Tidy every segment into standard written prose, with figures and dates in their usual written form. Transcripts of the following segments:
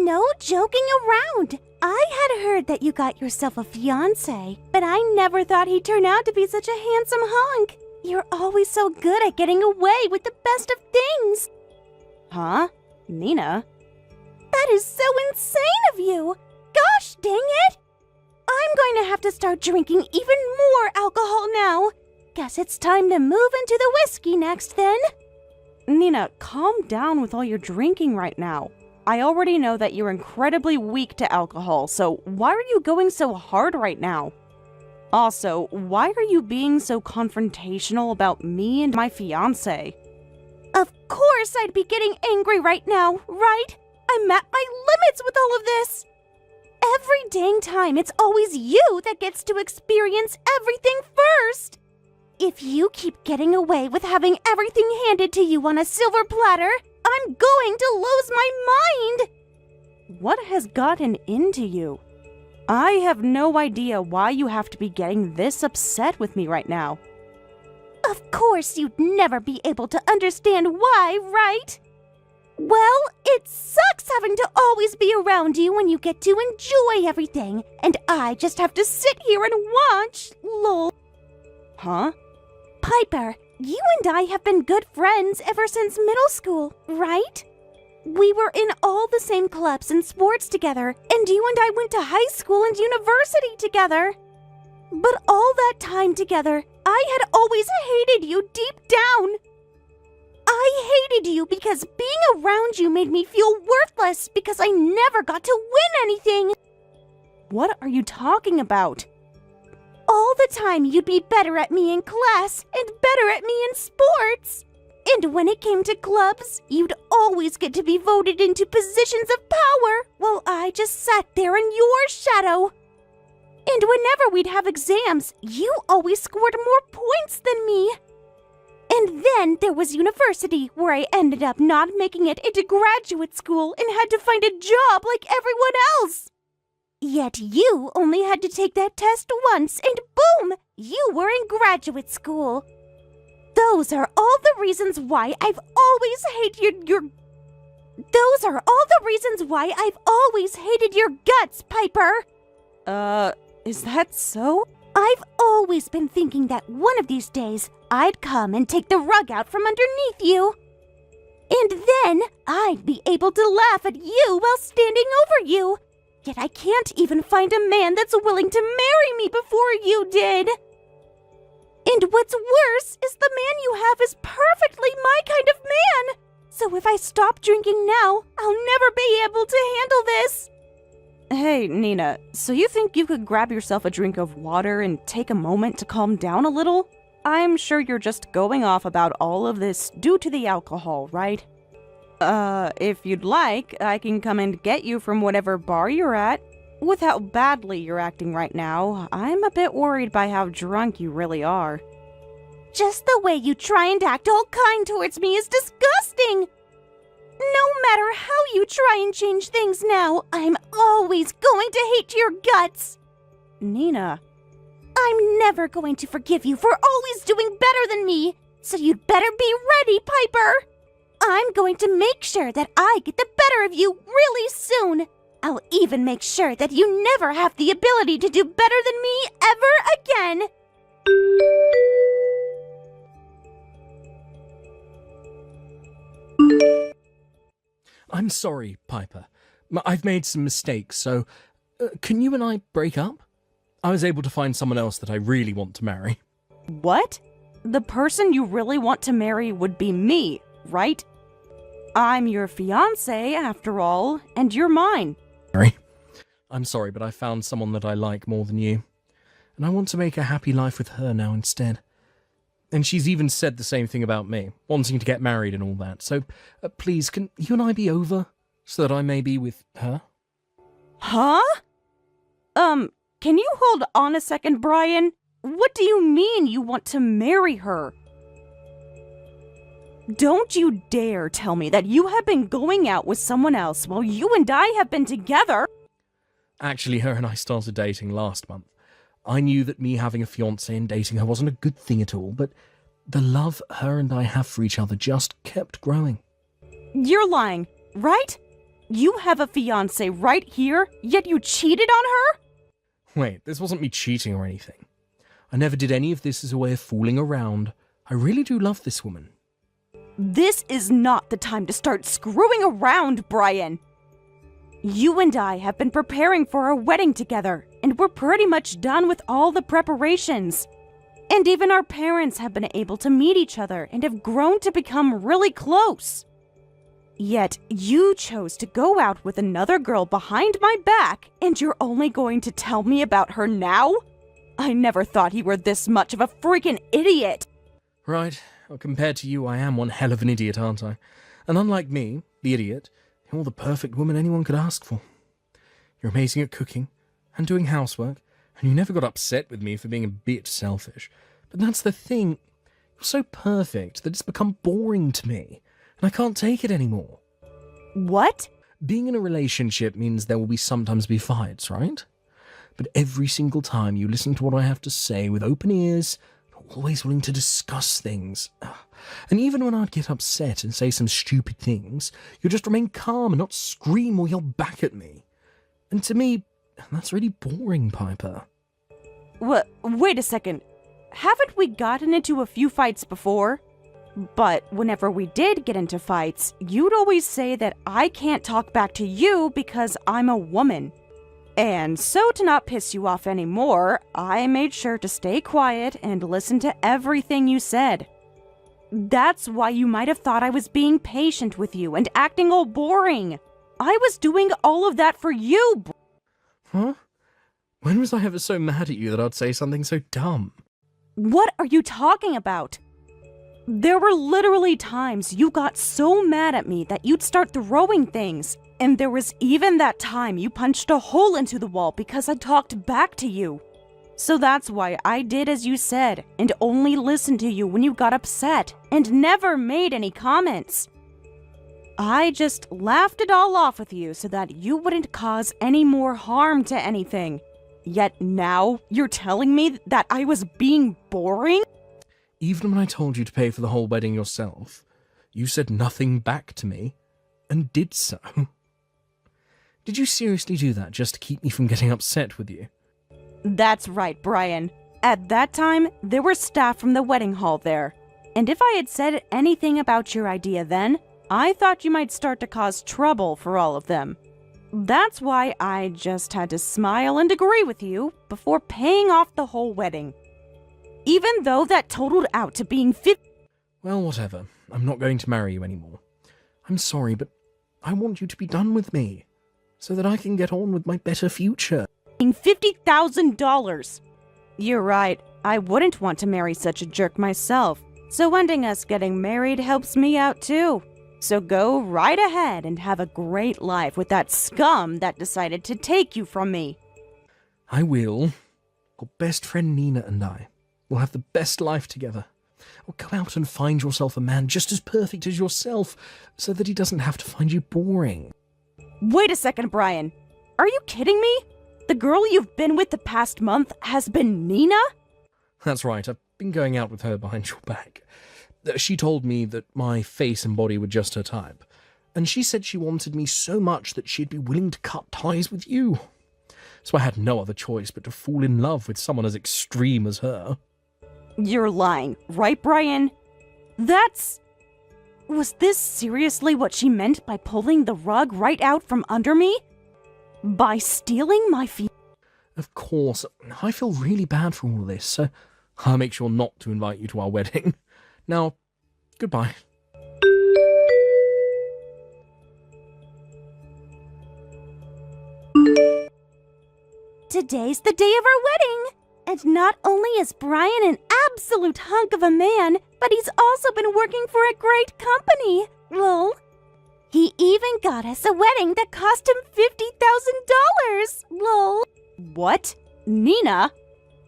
no joking around. I had heard that you got yourself a fiancé, but I never thought he'd turn out to be such a handsome hunk. You're always so good at getting away with the best of things. Huh? Nina? That is so insane of you! Gosh dang it! I'm going to have to start drinking even more alcohol now. Guess it's time to move into the whiskey next then. Nina, calm down with all your drinking right now. I already know that you're incredibly weak to alcohol, so why are you going so hard right now? Also, why are you being so confrontational about me and my fiancé? Of course I'd be getting angry right now, right? I'm at my limits with all of this. Every dang time, it's always you that gets to experience everything first. If you keep getting away with having everything handed to you on a silver platter, I'm going to lose my mind. What has gotten into you? I have no idea why you have to be getting this upset with me right now. Of course you'd never be able to understand why, right? Well, it sucks having to always be around you when you get to enjoy everything, and I just have to sit here and watch, lol. Huh? Piper, you and I have been good friends ever since middle school, right? We were in all the same clubs and sports together, and you and I went to high school and university together. But all that time together, I had always hated you deep down. I hated you because being around you made me feel worthless because I never got to win anything. What are you talking about? All the time you'd be better at me in class and better at me in sports. And when it came to clubs, you'd always get to be voted into positions of power while I just sat there in your shadow. And whenever we'd have exams, you always scored more points than me. And then there was university, where I ended up not making it into graduate school and had to find a job like everyone else. Yet you only had to take that test once and boom, you were in graduate school. Those are all the reasons why I've always hated your... Those are all the reasons why I've always hated your guts, Piper. Is that so? I've always been thinking that one of these days I'd come and take the rug out from underneath you. And then I'd be able to laugh at you while standing over you. Yet I can't even find a man that's willing to marry me before you did. And what's worse is the man you have is perfectly my kind of man. So if I stop drinking now, I'll never be able to handle this. Hey, Nina, so you think you could grab yourself a drink of water and take a moment to calm down a little? I'm sure you're just going off about all of this due to the alcohol, right? If you'd like, I can come and get you from whatever bar you're at. With how badly you're acting right now, I'm a bit worried by how drunk you really are. Just the way you try and act all kind towards me is disgusting. No matter how you try and change things now, I'm always going to hate your guts. Nina. I'm never going to forgive you for always doing better than me, so you'd better be ready, Piper. I'm going to make sure that I get the better of you really soon. I'll even make sure that you never have the ability to do better than me ever again. I'm sorry, Piper. I've made some mistakes, so can you and I break up? I was able to find someone else that I really want to marry. What? The person you really want to marry would be me, right? I'm your fiancé, after all, and you're mine. I'm sorry, but I found someone that I like more than you. And I want to make a happy life with her now instead. And she's even said the same thing about me, wanting to get married and all that. So, please, can you and I be over, so that I may be with her? Huh? Can you hold on a second, Brian? What do you mean you want to marry her? Don't you dare tell me that you have been going out with someone else while you and I have been together! Actually, her and I started dating last month. I knew that me having a fiancé and dating her wasn't a good thing at all, but the love her and I have for each other just kept growing. You're lying, right? You have a fiancé right here, yet you cheated on her? Wait, this wasn't me cheating or anything. I never did any of this as a way of fooling around. I really do love this woman. This is not the time to start screwing around, Brian. You and I have been preparing for our wedding together, and we're pretty much done with all the preparations. And even our parents have been able to meet each other and have grown to become really close. Yet you chose to go out with another girl behind my back, and you're only going to tell me about her now? I never thought you were this much of a freaking idiot. Right, well, compared to you, I am one hell of an idiot, aren't I? And unlike me, the idiot, you're the perfect woman anyone could ask for. You're amazing at cooking and doing housework, and you never got upset with me for being a bit selfish. But that's the thing. You're so perfect that it's become boring to me, and I can't take it anymore. What? Being in a relationship means there will sometimes be fights, right? But every single time you listen to what I have to say with open ears, you're always willing to discuss things. And even when I'd get upset and say some stupid things, you just remain calm and not scream or yell back at me. And to me, that's really boring, Piper. Wait a second. Haven't we gotten into a few fights before? But whenever we did get into fights, you'd always say that I can't talk back to you because I'm a woman. And so to not piss you off anymore, I made sure to stay quiet and listen to everything you said. That's why you might have thought I was being patient with you and acting all boring. I was doing all of that for you. Huh? When was I ever so mad at you that I'd say something so dumb? What are you talking about? There were literally times you got so mad at me that you'd start throwing things. And there was even that time you punched a hole into the wall because I talked back to you. So that's why I did as you said, and only listened to you when you got upset, and never made any comments. I just laughed it all off with you so that you wouldn't cause any more harm to anything. Yet now, you're telling me that I was being boring? Even when I told you to pay for the whole wedding yourself, you said nothing back to me, and did so. Did you seriously do that just to keep me from getting upset with you? That's right, Brian. At that time, there were staff from the wedding hall there. And if I had said anything about your idea then, I thought you might start to cause trouble for all of them. That's why I just had to smile and agree with you before paying off the whole wedding. Even though that totaled out to being Well, whatever. I'm not going to marry you anymore. I'm sorry, but I want you to be done with me, so that I can get on with my better future. $50,000. You're right, I wouldn't want to marry such a jerk myself, so ending us getting married helps me out too. So go right ahead and have a great life with that scum that decided to take you from me. I will. Your best friend Nina and I will have the best life together. Or go out and find yourself a man just as perfect as yourself, so that he doesn't have to find you boring. Wait a second, Brian. Are you kidding me? The girl you've been with the past month has been Nina? That's right, I've been going out with her behind your back. She told me that my face and body were just her type, and she said she wanted me so much that she'd be willing to cut ties with you. So I had no other choice but to fall in love with someone as extreme as her. You're lying, right, Brian? Was this seriously what she meant by pulling the rug right out from under me? By stealing my Of course, I feel really bad for all of this, so I'll make sure not to invite you to our wedding. Now, goodbye. Today's the day of our wedding! And not only is Brian an absolute hunk of a man, but he's also been working for a great company. Lol. He even got us a wedding that cost him $50,000. Lol. What? Nina?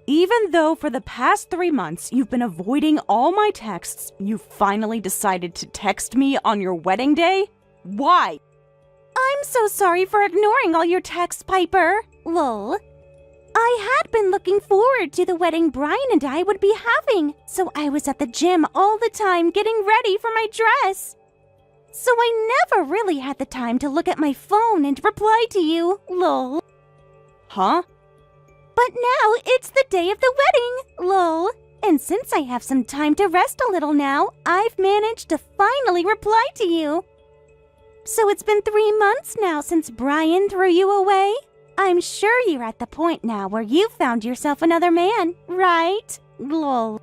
Even though for the past 3 months you've been avoiding all my texts, you finally decided to text me on your wedding day? Why? I'm so sorry for ignoring all your texts, Piper. Lol. I had been looking forward to the wedding Brian and I would be having, so I was at the gym all the time getting ready for my dress. so I never really had the time to look at my phone and reply to you, lol. Huh? But now it's the day of the wedding, lol. And since I have some time to rest a little now, I've managed to finally reply to you. So it's been 3 months now since Brian threw you away? I'm sure you're at the point now where you've found yourself another man, right? Lol.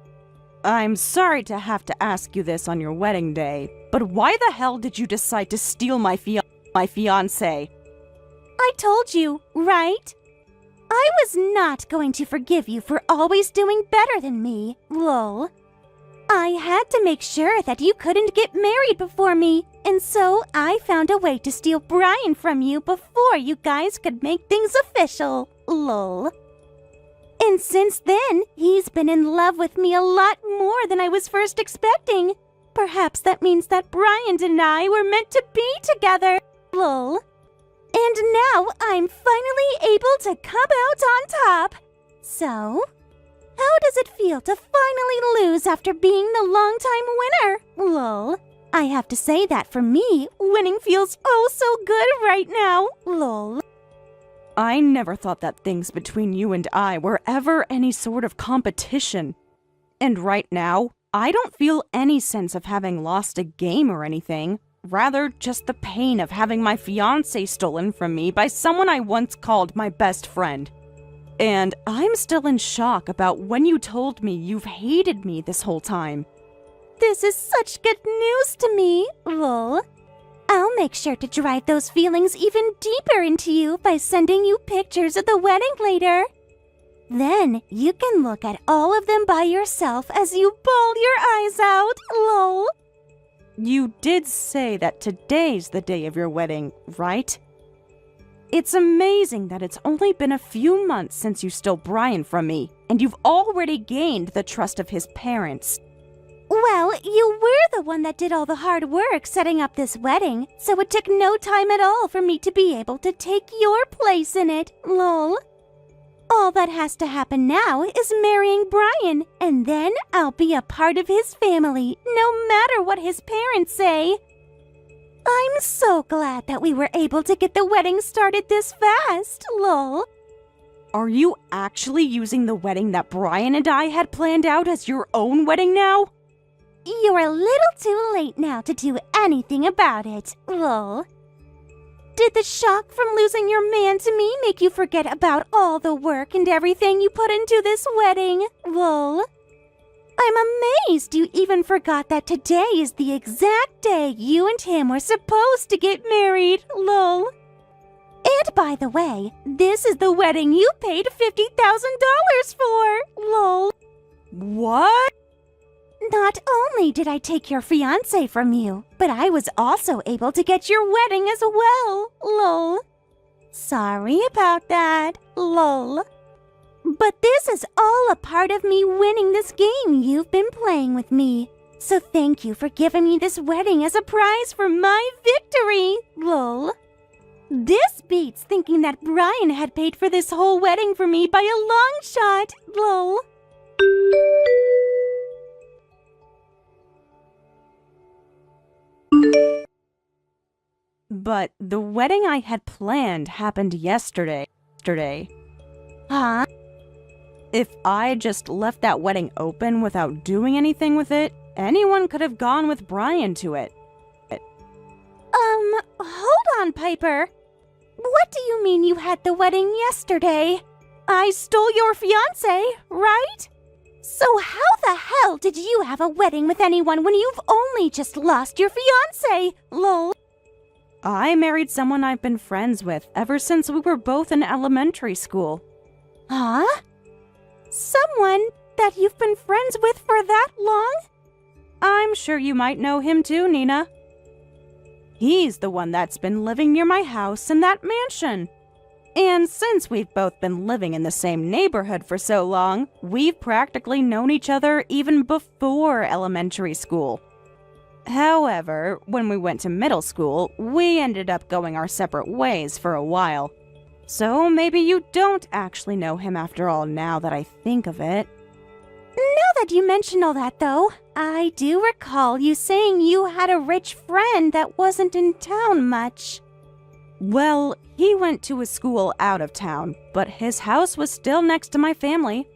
I'm sorry to have to ask you this on your wedding day, but why the hell did you decide to steal my fiancé? I told you, right? I was not going to forgive you for always doing better than me, lol. I had to make sure that you couldn't get married before me, and so I found a way to steal Brian from you before you guys could make things official, lol. And since then, he's been in love with me a lot more than I was first expecting. Perhaps that means that Brian and I were meant to be together, lol. And now I'm finally able to come out on top. So, how does it feel to finally lose after being the longtime winner? Lol. I have to say that for me, winning feels oh so good right now. Lol. I never thought that things between you and I were ever any sort of competition. And right now, I don't feel any sense of having lost a game or anything. Rather, just the pain of having my fiancé stolen from me by someone I once called my best friend. And I'm still in shock about when you told me you've hated me this whole time. This is such good news to me, lol. I'll make sure to drive those feelings even deeper into you by sending you pictures of the wedding later. Then you can look at all of them by yourself as you bawl your eyes out, lol. You did say that today's the day of your wedding, right? It's amazing that it's only been a few months since you stole Brian from me, and you've already gained the trust of his parents. Well, you were the one that did all the hard work setting up this wedding, so it took no time at all for me to be able to take your place in it, lol. All that has to happen now is marrying Brian, and then I'll be a part of his family, no matter what his parents say. I'm so glad that we were able to get the wedding started this fast, lol. Are you actually using the wedding that Brian and I had planned out as your own wedding now? You're a little too late now to do anything about it, lol. Did the shock from losing your man to me make you forget about all the work and everything you put into this wedding, lol? I'm amazed you even forgot that today is the exact day you and him were supposed to get married, lol. And by the way, this is the wedding you paid $50,000 for, lol. What? Not only did I take your fiancé from you, but I was also able to get your wedding as well, lol. Sorry about that, lol. But this is all a part of me winning this game you've been playing with me. So thank you for giving me this wedding as a prize for my victory, lol. This beats thinking that Brian had paid for this whole wedding for me by a long shot, lol. But the wedding I had planned happened yesterday. Huh? If I just left that wedding open without doing anything with it, anyone could have gone with Brian to it. Hold on, Piper. What do you mean you had the wedding yesterday? I stole your fiancé, right? So how the hell did you have a wedding with anyone when you've only just lost your fiancé, lol? I married someone I've been friends with ever since we were both in elementary school. Huh? Someone that you've been friends with for that long? I'm sure you might know him too, Nina. He's the one that's been living near my house in that mansion. And since we've both been living in the same neighborhood for so long, we've practically known each other even before elementary school. However, when we went to middle school, we ended up going our separate ways for a while. So maybe you don't actually know him after all now that I think of it. Now that you mention all that, though, I do recall you saying you had a rich friend that wasn't in town much. Well, he went to a school out of town, but his house was still next to my family.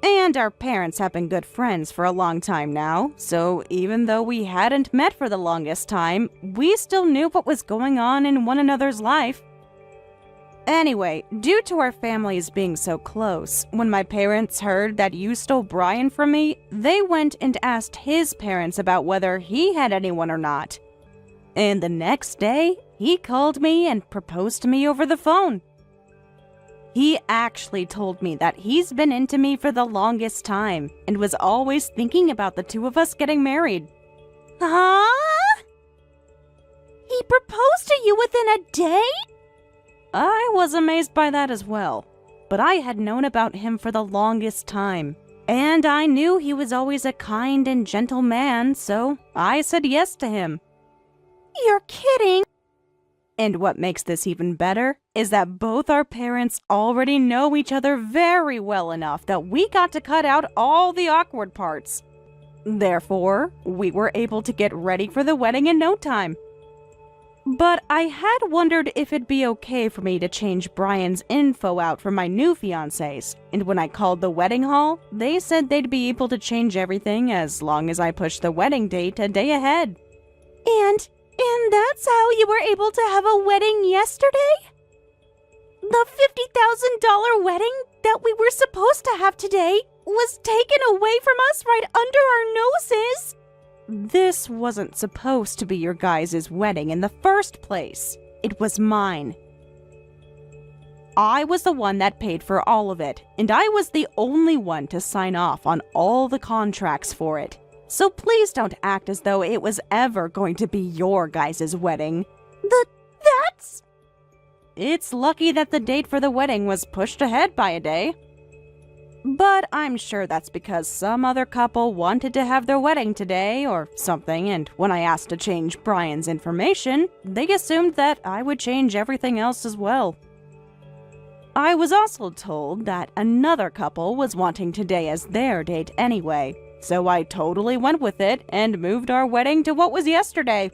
And our parents have been good friends for a long time now, so even though we hadn't met for the longest time, we still knew what was going on in one another's life. Anyway, due to our families being so close, when my parents heard that you stole Brian from me, they went and asked his parents about whether he had anyone or not. And the next day, he called me and proposed to me over the phone. He actually told me that he's been into me for the longest time and was always thinking about the two of us getting married. Huh? He proposed to you within a day? I was amazed by that as well, but I had known about him for the longest time, and I knew he was always a kind and gentle man, so I said yes to him. You're kidding. And what makes this even better is that both our parents already know each other very well enough that we got to cut out all the awkward parts. Therefore, we were able to get ready for the wedding in no time. But I had wondered if it'd be okay for me to change Brian's info out for my new fiancés, and when I called the wedding hall, they said they'd be able to change everything as long as I pushed the wedding date a day ahead. And that's how you were able to have a wedding yesterday? The $50,000 wedding that we were supposed to have today was taken away from us right under our noses. This wasn't supposed to be your guys' wedding in the first place. It was mine. I was the one that paid for all of it, and I was the only one to sign off on all the contracts for it. So please don't act as though it was ever going to be your guys' wedding. That's... It's lucky that the date for the wedding was pushed ahead by a day. But I'm sure that's because some other couple wanted to have their wedding today or something, and when I asked to change Brian's information, they assumed that I would change everything else as well. I was also told that another couple was wanting today as their date anyway, so I totally went with it and moved our wedding to what was yesterday.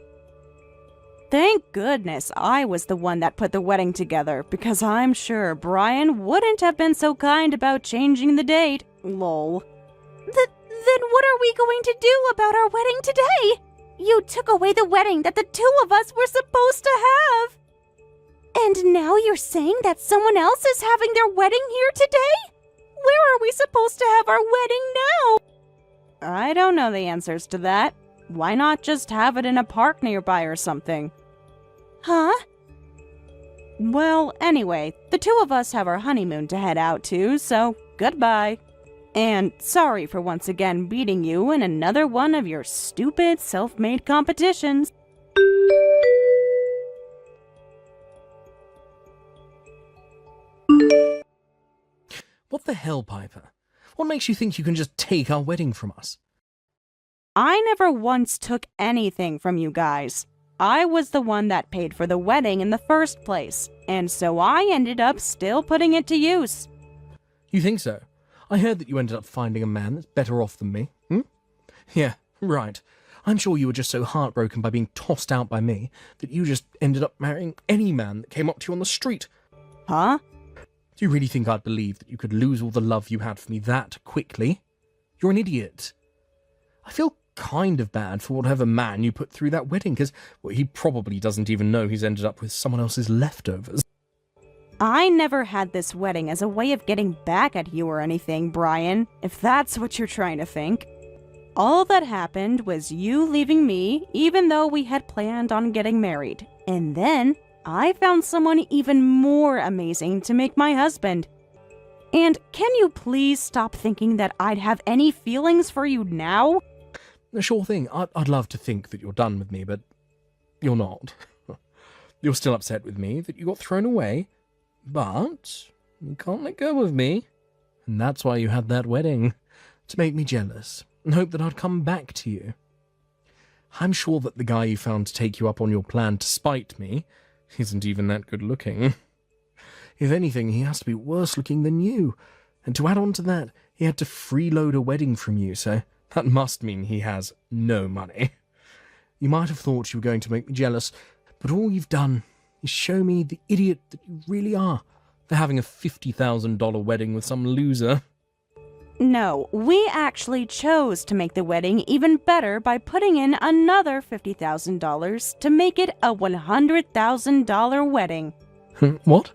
Thank goodness I was the one that put the wedding together, because I'm sure Brian wouldn't have been so kind about changing the date. Lol. Then what are we going to do about our wedding today? You took away the wedding that the two of us were supposed to have. And now you're saying that someone else is having their wedding here today? Where are we supposed to have our wedding now? I don't know the answers to that. Why not just have it in a park nearby or something? Huh? Well, anyway, the two of us have our honeymoon to head out to, so goodbye. And sorry for once again beating you in another one of your stupid self-made competitions. What the hell, Piper? What makes you think you can just take our wedding from us? I never once took anything from you guys. I was the one that paid for the wedding in the first place, and so I ended up still putting it to use. You think so? I heard that you ended up finding a man that's better off than me. Yeah, right. I'm sure you were just so heartbroken by being tossed out by me that you just ended up marrying any man that came up to you on the street. Huh? Do you really think I'd believe that you could lose all the love you had for me that quickly? You're an idiot. I feel kind of bad for whatever man you put through that wedding, because he probably doesn't even know he's ended up with someone else's leftovers. I never had this wedding as a way of getting back at you or anything, Brian, if that's what you're trying to think. All that happened was you leaving me, even though we had planned on getting married. And then I found someone even more amazing to make my husband. And can you please stop thinking that I'd have any feelings for you now? Sure thing. I'd love to think that you're done with me, but you're not. You're still upset with me that you got thrown away, but you can't let go of me. And that's why you had that wedding, to make me jealous and hope that I'd come back to you. I'm sure that the guy you found to take you up on your plan to spite me isn't even that good looking. If anything, he has to be worse looking than you. And to add on to that, he had to freeload a wedding from you, so That must mean he has no money. You might have thought you were going to make me jealous, but all you've done is show me the idiot that you really are for having a $50,000 wedding with some loser. No, we actually chose to make the wedding even better by putting in another $50,000 to make it a $100,000 wedding. What?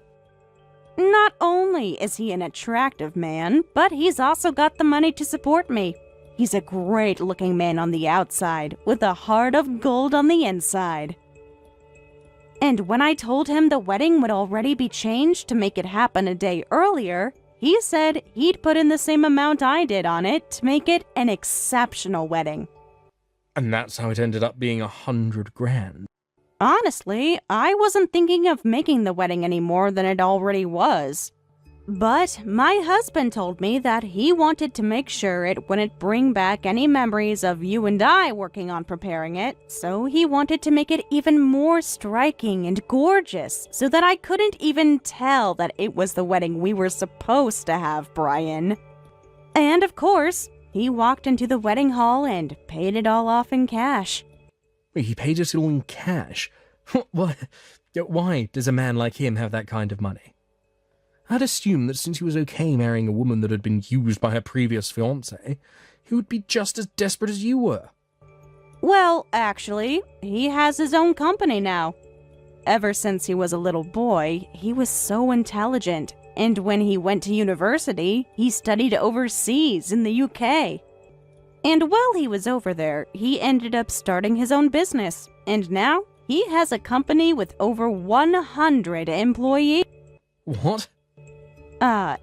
Not only is he an attractive man, but he's also got the money to support me. He's a great-looking man on the outside, with a heart of gold on the inside. And when I told him the wedding would already be changed to make it happen a day earlier, he said he'd put in the same amount I did on it to make it an exceptional wedding. And that's how it ended up being $100,000. Honestly, I wasn't thinking of making the wedding any more than it already was. But my husband told me that he wanted to make sure it wouldn't bring back any memories of you and I working on preparing it, so he wanted to make it even more striking and gorgeous so that I couldn't even tell that it was the wedding we were supposed to have, Brian. And of course, he walked into the wedding hall and paid it all off in cash. Wait, he paid us all in cash? Why does a man like him have that kind of money? I'd assume that since he was okay marrying a woman that had been used by her previous fiancé, he would be just as desperate as you were. Well, actually, he has his own company now. Ever since he was a little boy, he was so intelligent, and when he went to university, he studied overseas in the UK. And while he was over there, he ended up starting his own business, and now he has a company with over 100 employees. What?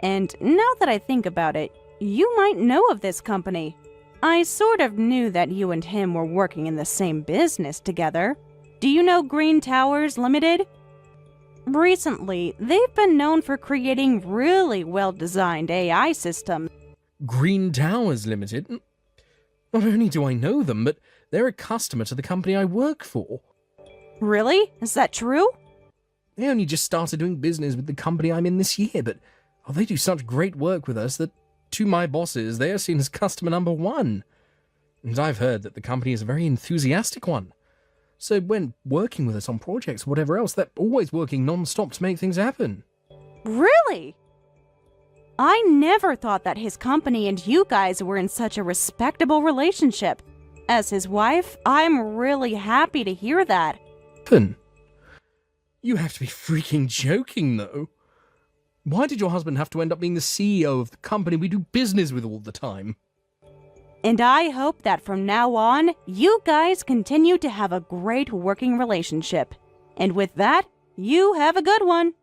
And now that I think about it, you might know of this company. I sort of knew that you and him were working in the same business together. Do you know Green Towers Limited? Recently, they've been known for creating really well-designed AI systems. Green Towers Limited? Not only do I know them, but they're a customer to the company I work for. Really? Is that true? They only just started doing business with the company I'm in this year, but they do such great work with us that, to my bosses, they are seen as customer number one. And I've heard that the company is a very enthusiastic one. So when working with us on projects or whatever else, they're always working non-stop to make things happen. Really? I never thought that his company and you guys were in such a respectable relationship. As his wife, I'm really happy to hear that. You have to be freaking joking, though. Why did your husband have to end up being the CEO of the company we do business with all the time? And I hope that from now on, you guys continue to have a great working relationship. And with that, you have a good one.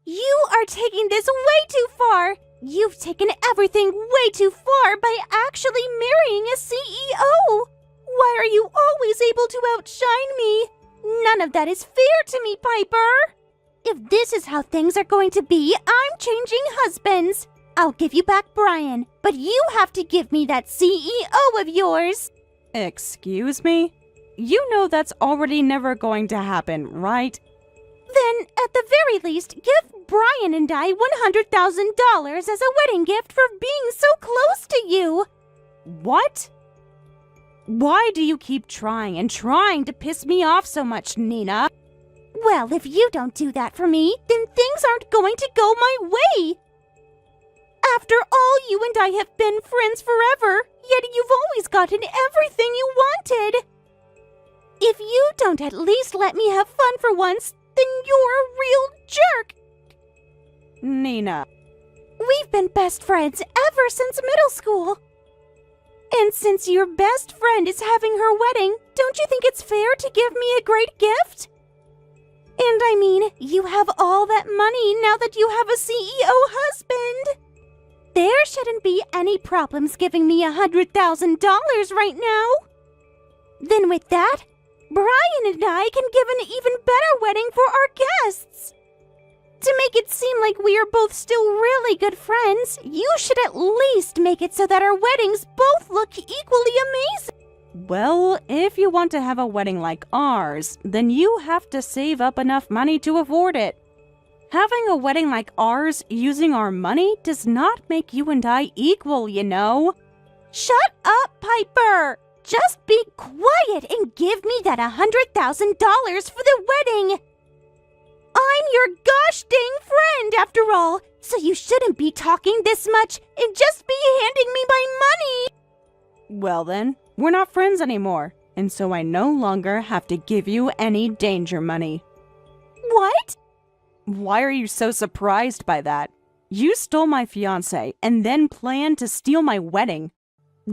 You are taking this way too far. You've taken everything way too far by actually marrying a CEO. Why are you always able to outshine me? None of that is fair to me, Piper. If this is how things are going to be, I'm changing husbands. I'll give you back Brian, but you have to give me that CEO of yours. Excuse me? You know that's already never going to happen, right? Then, at the very least, give Brian and I $100,000 as a wedding gift for being so close to you. What? Why do you keep trying and trying to piss me off so much, Nina? Well, if you don't do that for me, then things aren't going to go my way. After all, you and I have been friends forever, yet you've always gotten everything you wanted. If you don't at least let me have fun for once, then you're a real jerk. Nina. We've been best friends ever since middle school. And since your best friend is having her wedding, don't you think it's fair to give me a great gift? And I mean, you have all that money now that you have a CEO husband. There shouldn't be any problems giving me $100,000 right now. Then with that, Brian and I can give an even better wedding for our guests. To make it seem like we are both still really good friends, you should at least make it so that our weddings both look equally amazing. Well, if you want to have a wedding like ours, then you have to save up enough money to afford it. Having a wedding like ours using our money does not make you and I equal, you know. Shut up, Piper! Just be quiet and give me that $100,000 for the wedding! I'm your gosh dang friend, after all, so you shouldn't be talking this much and just be handing me my money! Well then, we're not friends anymore, and so I no longer have to give you any danger money. What? Why are you so surprised by that? You stole my fiancé and then planned to steal my wedding.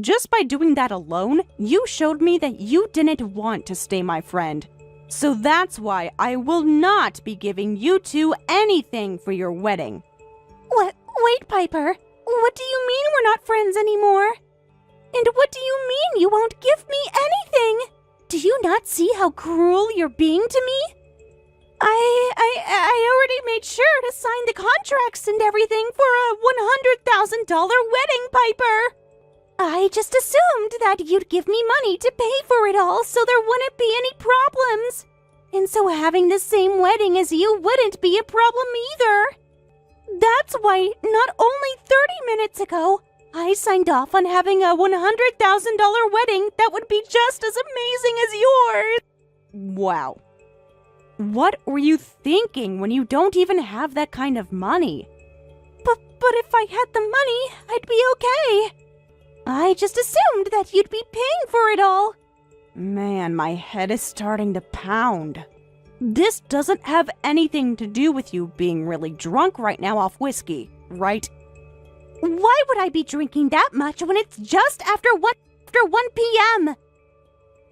Just by doing that alone, you showed me that you didn't want to stay my friend. So that's why I will not be giving you two anything for your wedding. What? Wait, Piper. What do you mean we're not friends anymore? And what do you mean you won't give me anything? Do you not see how cruel you're being to me? I already made sure to sign the contracts and everything for a $100,000 wedding, Piper. I just assumed that you'd give me money to pay for it all so there wouldn't be any problems. And so having the same wedding as you wouldn't be a problem either. That's why not only 30 minutes ago, I signed off on having a $100,000 wedding that would be just as amazing as yours. Wow. What were you thinking when you don't even have that kind of money? But if I had the money, I'd be okay. I just assumed that you'd be paying for it all. Man, my head is starting to pound. This doesn't have anything to do with you being really drunk right now off whiskey, right? Why would I be drinking that much when it's just after 1 p.m.?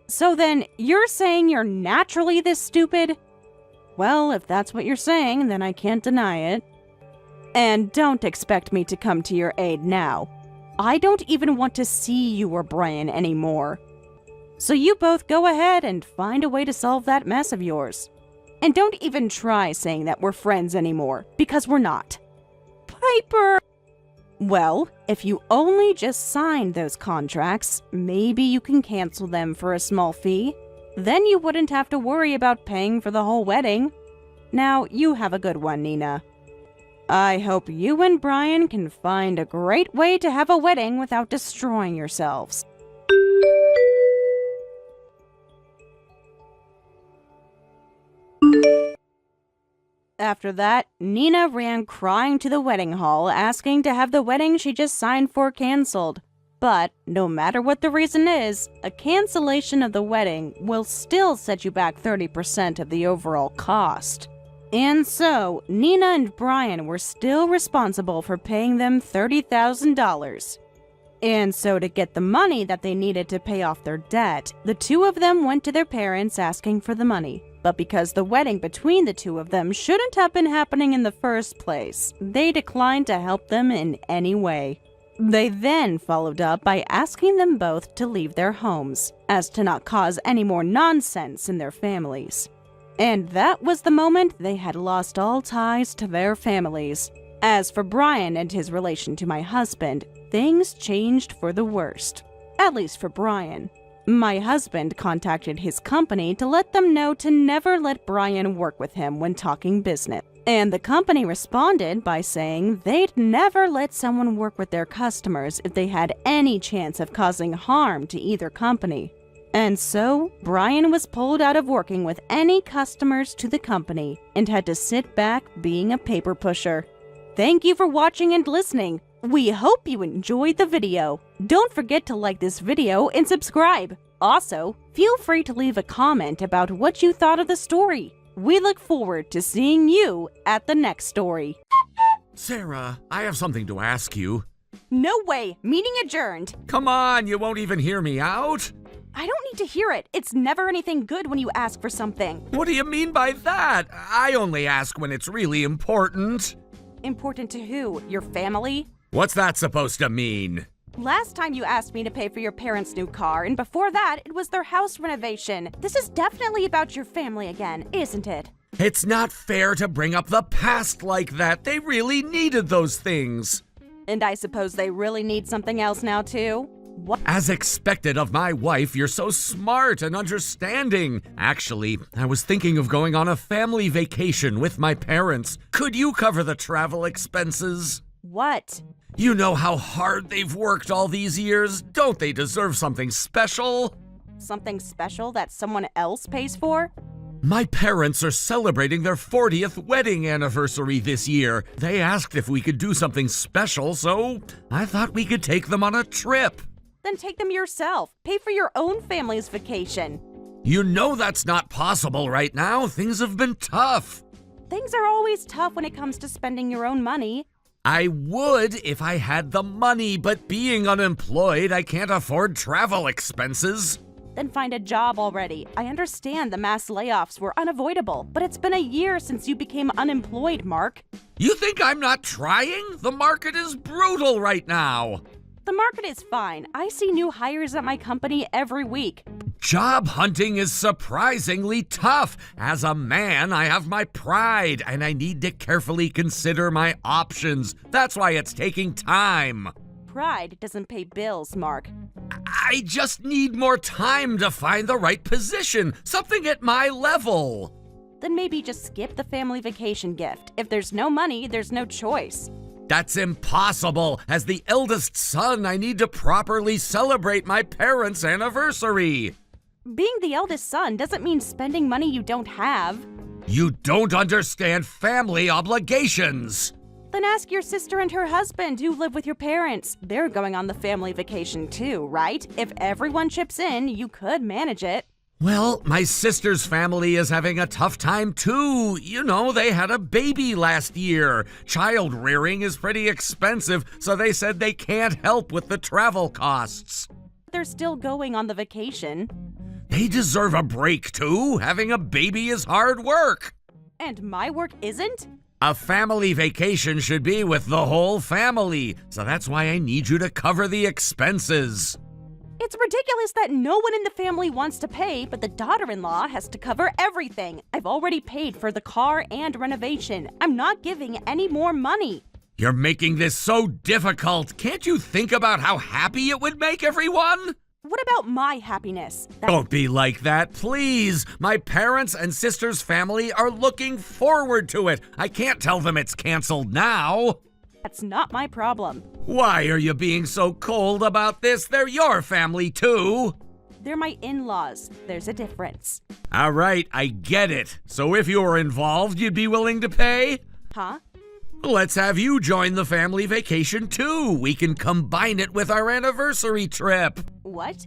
So then, you're saying you're naturally this stupid? Well, if that's what you're saying, then I can't deny it. And don't expect me to come to your aid now. I don't even want to see you or Brian anymore. So you both go ahead and find a way to solve that mess of yours. And don't even try saying that we're friends anymore, because we're not. Piper! Well, if you only just signed those contracts, maybe you can cancel them for a small fee. Then you wouldn't have to worry about paying for the whole wedding. Now, you have a good one, Nina. I hope you and Brian can find a great way to have a wedding without destroying yourselves. After that, Nina ran crying to the wedding hall, asking to have the wedding she just signed for canceled. But, no matter what the reason is, a cancellation of the wedding will still set you back 30% of the overall cost. And so, Nina and Brian were still responsible for paying them $30,000. And so to get the money that they needed to pay off their debt, the two of them went to their parents asking for the money. But because the wedding between the two of them shouldn't have been happening in the first place, they declined to help them in any way. They then followed up by asking them both to leave their homes, as to not cause any more nonsense in their families. And that was the moment they had lost all ties to their families. As for Brian and his relation to my husband, things changed for the worst. At least for Brian. My husband contacted his company to let them know to never let Brian work with him when talking business. And the company responded by saying they'd never let someone work with their customers if they had any chance of causing harm to either company. And so, Brian was pulled out of working with any customers to the company and had to sit back being a paper pusher. Thank you for watching and listening. We hope you enjoyed the video. Don't forget to like this video and subscribe. Also, feel free to leave a comment about what you thought of the story. We look forward to seeing you at the next story. Sarah, I have something to ask you. No way! Meeting adjourned! Come on, you won't even hear me out? I don't need to hear it. It's never anything good when you ask for something. What do you mean by that? I only ask when it's really important. Important to who? Your family? What's that supposed to mean? Last time you asked me to pay for your parents' new car, and before that, it was their house renovation. This is definitely about your family again, isn't it? It's not fair to bring up the past like that. They really needed those things. And I suppose they really need something else now, too? What? As expected of my wife, you're so smart and understanding. Actually, I was thinking of going on a family vacation with my parents. Could you cover the travel expenses? What? You know how hard they've worked all these years. Don't they deserve something special? Something special that someone else pays for? My parents are celebrating their 40th wedding anniversary this year. They asked if we could do something special, so I thought we could take them on a trip. Then take them yourself. Pay for your own family's vacation. You know that's not possible right now. Things have been tough. Things are always tough when it comes to spending your own money. I would if I had the money, but being unemployed, I can't afford travel expenses. Then find a job already. I understand the mass layoffs were unavoidable, but it's been a year since you became unemployed, Mark. You think I'm not trying? The market is brutal right now. The market is fine. I see new hires at my company every week. Job hunting is surprisingly tough. As a man, I have my pride, and I need to carefully consider my options. That's why it's taking time. Pride doesn't pay bills, Mark. I just need more time to find the right position, something at my level. Then maybe just skip the family vacation gift. If there's no money, there's no choice. That's impossible. As the eldest son, I need to properly celebrate my parents' anniversary. Being the eldest son doesn't mean spending money you don't have. You don't understand family obligations. Then ask your sister and her husband who live with your parents. They're going on the family vacation too, right? If everyone chips in, you could manage it. Well, my sister's family is having a tough time too. You know, they had a baby last year. Child rearing is pretty expensive, so they said they can't help with the travel costs. They're still going on the vacation. They deserve a break too. Having a baby is hard work. And my work isn't? A family vacation should be with the whole family, so that's why I need you to cover the expenses. It's ridiculous that no one in the family wants to pay, but the daughter-in-law has to cover everything. I've already paid for the car and renovation. I'm not giving any more money. You're making this so difficult. Can't you think about how happy it would make everyone? What about my happiness? Don't be like that, please. My parents and sister's family are looking forward to it. I can't tell them it's canceled now. That's not my problem. Why are you being so cold about this? They're your family too. They're my in-laws. There's a difference. All right, I get it. So if you were involved, you'd be willing to pay? Huh? Let's have you join the family vacation too. We can combine it with our anniversary trip. What?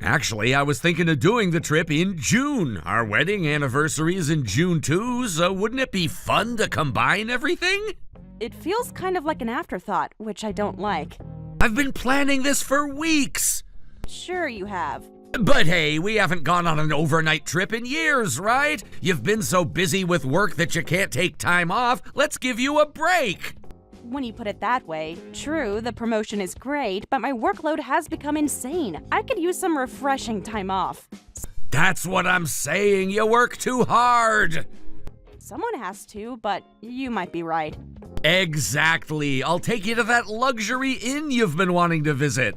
Actually, I was thinking of doing the trip in June. Our wedding anniversary is in June too, so wouldn't it be fun to combine everything? It feels kind of like an afterthought, which I don't like. I've been planning this for weeks. Sure you have. But hey, we haven't gone on an overnight trip in years, right? You've been so busy with work that you can't take time off. Let's give you a break. When you put it that way, true, the promotion is great, but my workload has become insane. I could use some refreshing time off. That's what I'm saying. You work too hard. Someone has to, but you might be right. Exactly. I'll take you to that luxury inn you've been wanting to visit.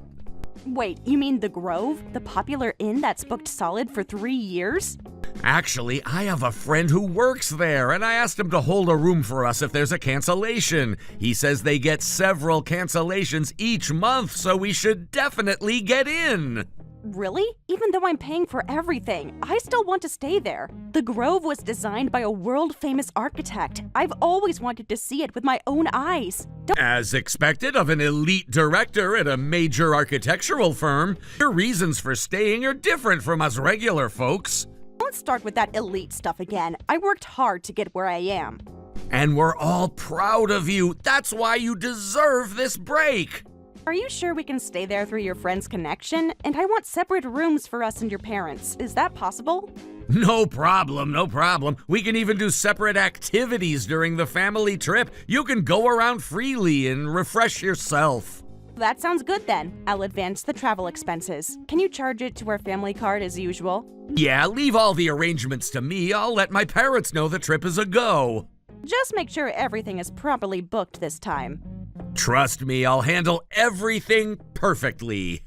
Wait, you mean the Grove? The popular inn that's booked solid for 3 years? Actually, I have a friend who works there, and I asked him to hold a room for us if there's a cancellation. He says they get several cancellations each month, so we should definitely get in. Really? Even though I'm paying for everything, I still want to stay there. The Grove was designed by a world-famous architect. I've always wanted to see it with my own eyes. As expected of an elite director at a major architectural firm, your reasons for staying are different from us regular folks. Don't start with that elite stuff again. I worked hard to get where I am. And we're all proud of you. That's why you deserve this break. Are you sure we can stay there through your friend's connection? And I want separate rooms for us and your parents. Is that possible? No problem, no problem. We can even do separate activities during the family trip. You can go around freely and refresh yourself. That sounds good then. I'll advance the travel expenses. Can you charge it to our family card as usual? Yeah, leave all the arrangements to me. I'll let my parents know the trip is a go. Just make sure everything is properly booked this time. Trust me, I'll handle everything perfectly.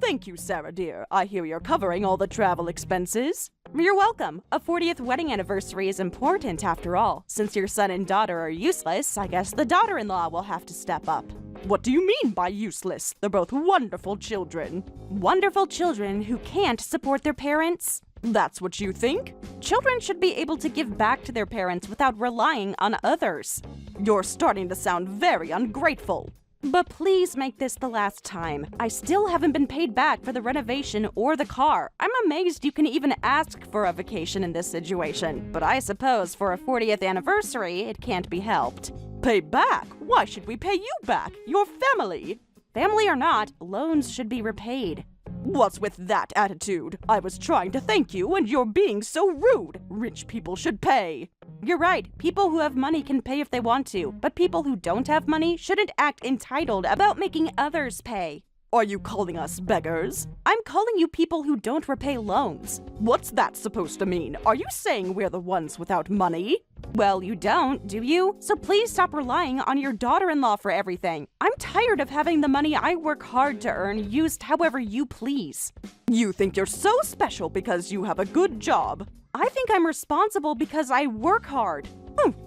Thank you, Sarah dear. I hear you're covering all the travel expenses. You're welcome. A 40th wedding anniversary is important after all. Since your son and daughter are useless, I guess the daughter-in-law will have to step up. What do you mean by useless? They're both wonderful children. Wonderful children who can't support their parents? That's what you think? Children should be able to give back to their parents without relying on others. You're starting to sound very ungrateful. But please make this the last time. I still haven't been paid back for the renovation or the car. I'm amazed you can even ask for a vacation in this situation. But I suppose for a 40th anniversary, it can't be helped. Pay back? Why should we pay you back? Your family. Family or not, loans should be repaid. What's with that attitude? I was trying to thank you and you're being so rude. Rich people should pay. You're right. People who have money can pay if they want to, but people who don't have money shouldn't act entitled about making others pay. Are you calling us beggars? I'm calling you people who don't repay loans. What's that supposed to mean? Are you saying we're the ones without money? Well, you don't, do you? So please stop relying on your daughter-in-law for everything. I'm tired of having the money I work hard to earn used however you please. You think you're so special because you have a good job. I think I'm responsible because I work hard.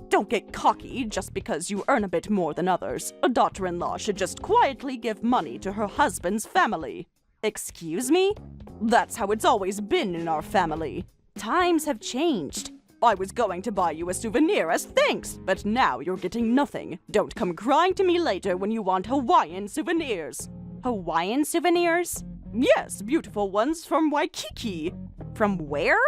Don't get cocky just because you earn a bit more than others. A daughter-in-law should just quietly give money to her husband's family. Excuse me? That's how it's always been in our family. Times have changed. I was going to buy you a souvenir as thanks, but now you're getting nothing. Don't come crying to me later when you want Hawaiian souvenirs. Hawaiian souvenirs? Yes, beautiful ones from Waikiki. From where?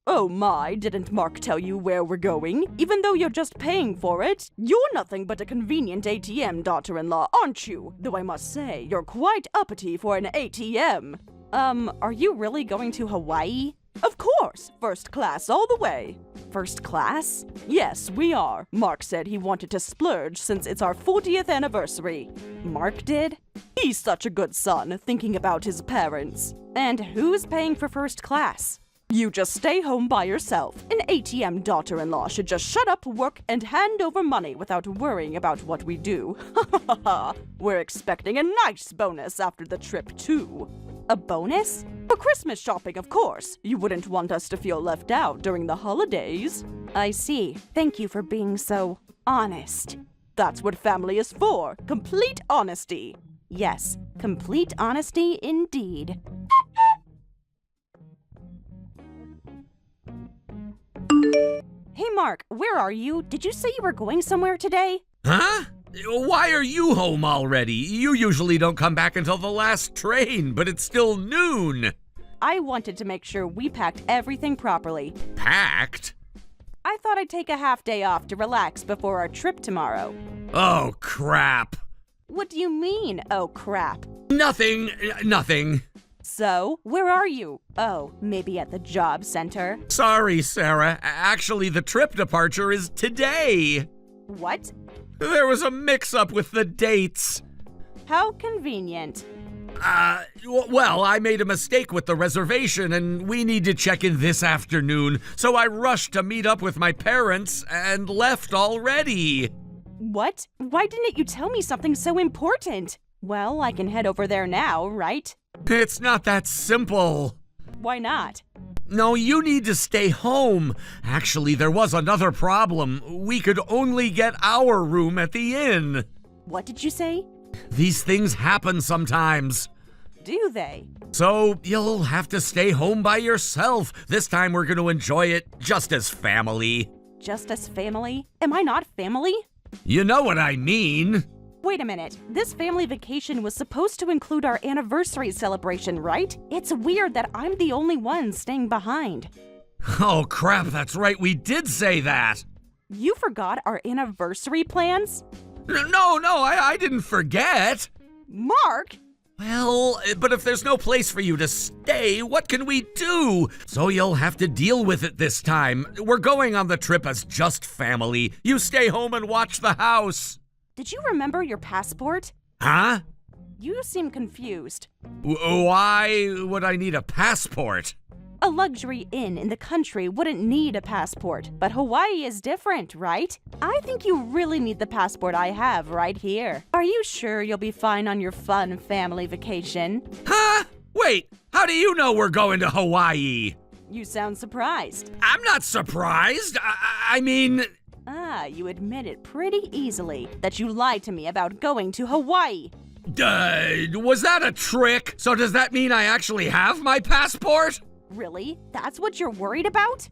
Oh my, didn't Mark tell you where we're going? Even though you're just paying for it, you're nothing but a convenient ATM daughter-in-law, aren't you? Though I must say, you're quite uppity for an ATM. Are you really going to Hawaii? Of course, first class all the way. First class? Yes, we are. Mark said he wanted to splurge since it's our 40th anniversary. Mark did? He's such a good son, thinking about his parents. And who's paying for first class? You just stay home by yourself. An ATM daughter-in-law should just shut up, work, and hand over money without worrying about what we do. We're expecting a nice bonus after the trip, too. A bonus? For Christmas shopping, of course. You wouldn't want us to feel left out during the holidays. I see. Thank you for being so honest. That's what family is for. Complete honesty. Yes, complete honesty indeed. Hey Mark, where are you? Did you say you were going somewhere today? Huh? Why are you home already? You usually don't come back until the last train, but it's still noon. I wanted to make sure we packed everything properly. Packed? I thought I'd take a half day off to relax before our trip tomorrow. Oh, crap. What do you mean, oh crap? Nothing. So, where are you? Oh, maybe at the job center? Sorry, Sarah. Actually, the trip departure is today. What? There was a mix-up with the dates. How convenient. Well, I made a mistake with the reservation, and we need to check in this afternoon, so I rushed to meet up with my parents and left already. What? Why didn't you tell me something so important? Well, I can head over there now, right? It's not that simple. Why not? No, you need to stay home. Actually, there was another problem. We could only get our room at the inn. What did you say? These things happen sometimes. Do they? So, you'll have to stay home by yourself. This time we're going to enjoy it just as family. Just as family? Am I not family? You know what I mean. Wait a minute. This family vacation was supposed to include our anniversary celebration, right? It's weird that I'm the only one staying behind. Oh, crap, that's right. We did say that. You forgot our anniversary plans? No, I didn't forget. Mark! Well, but if there's no place for you to stay, what can we do? So you'll have to deal with it this time. We're going on the trip as just family. You stay home and watch the house. Did you remember your passport? Huh? You seem confused. Why would I need a passport? A luxury inn in the country wouldn't need a passport, but Hawaii is different, right? I think you really need the passport I have right here. Are you sure you'll be fine on your fun family vacation? Huh? Wait, how do you know we're going to Hawaii? You sound surprised. I'm not surprised. I mean... You admit it pretty easily that you lied to me about going to Hawaii. Was that a trick? So does that mean I actually have my passport? Really? That's what you're worried about?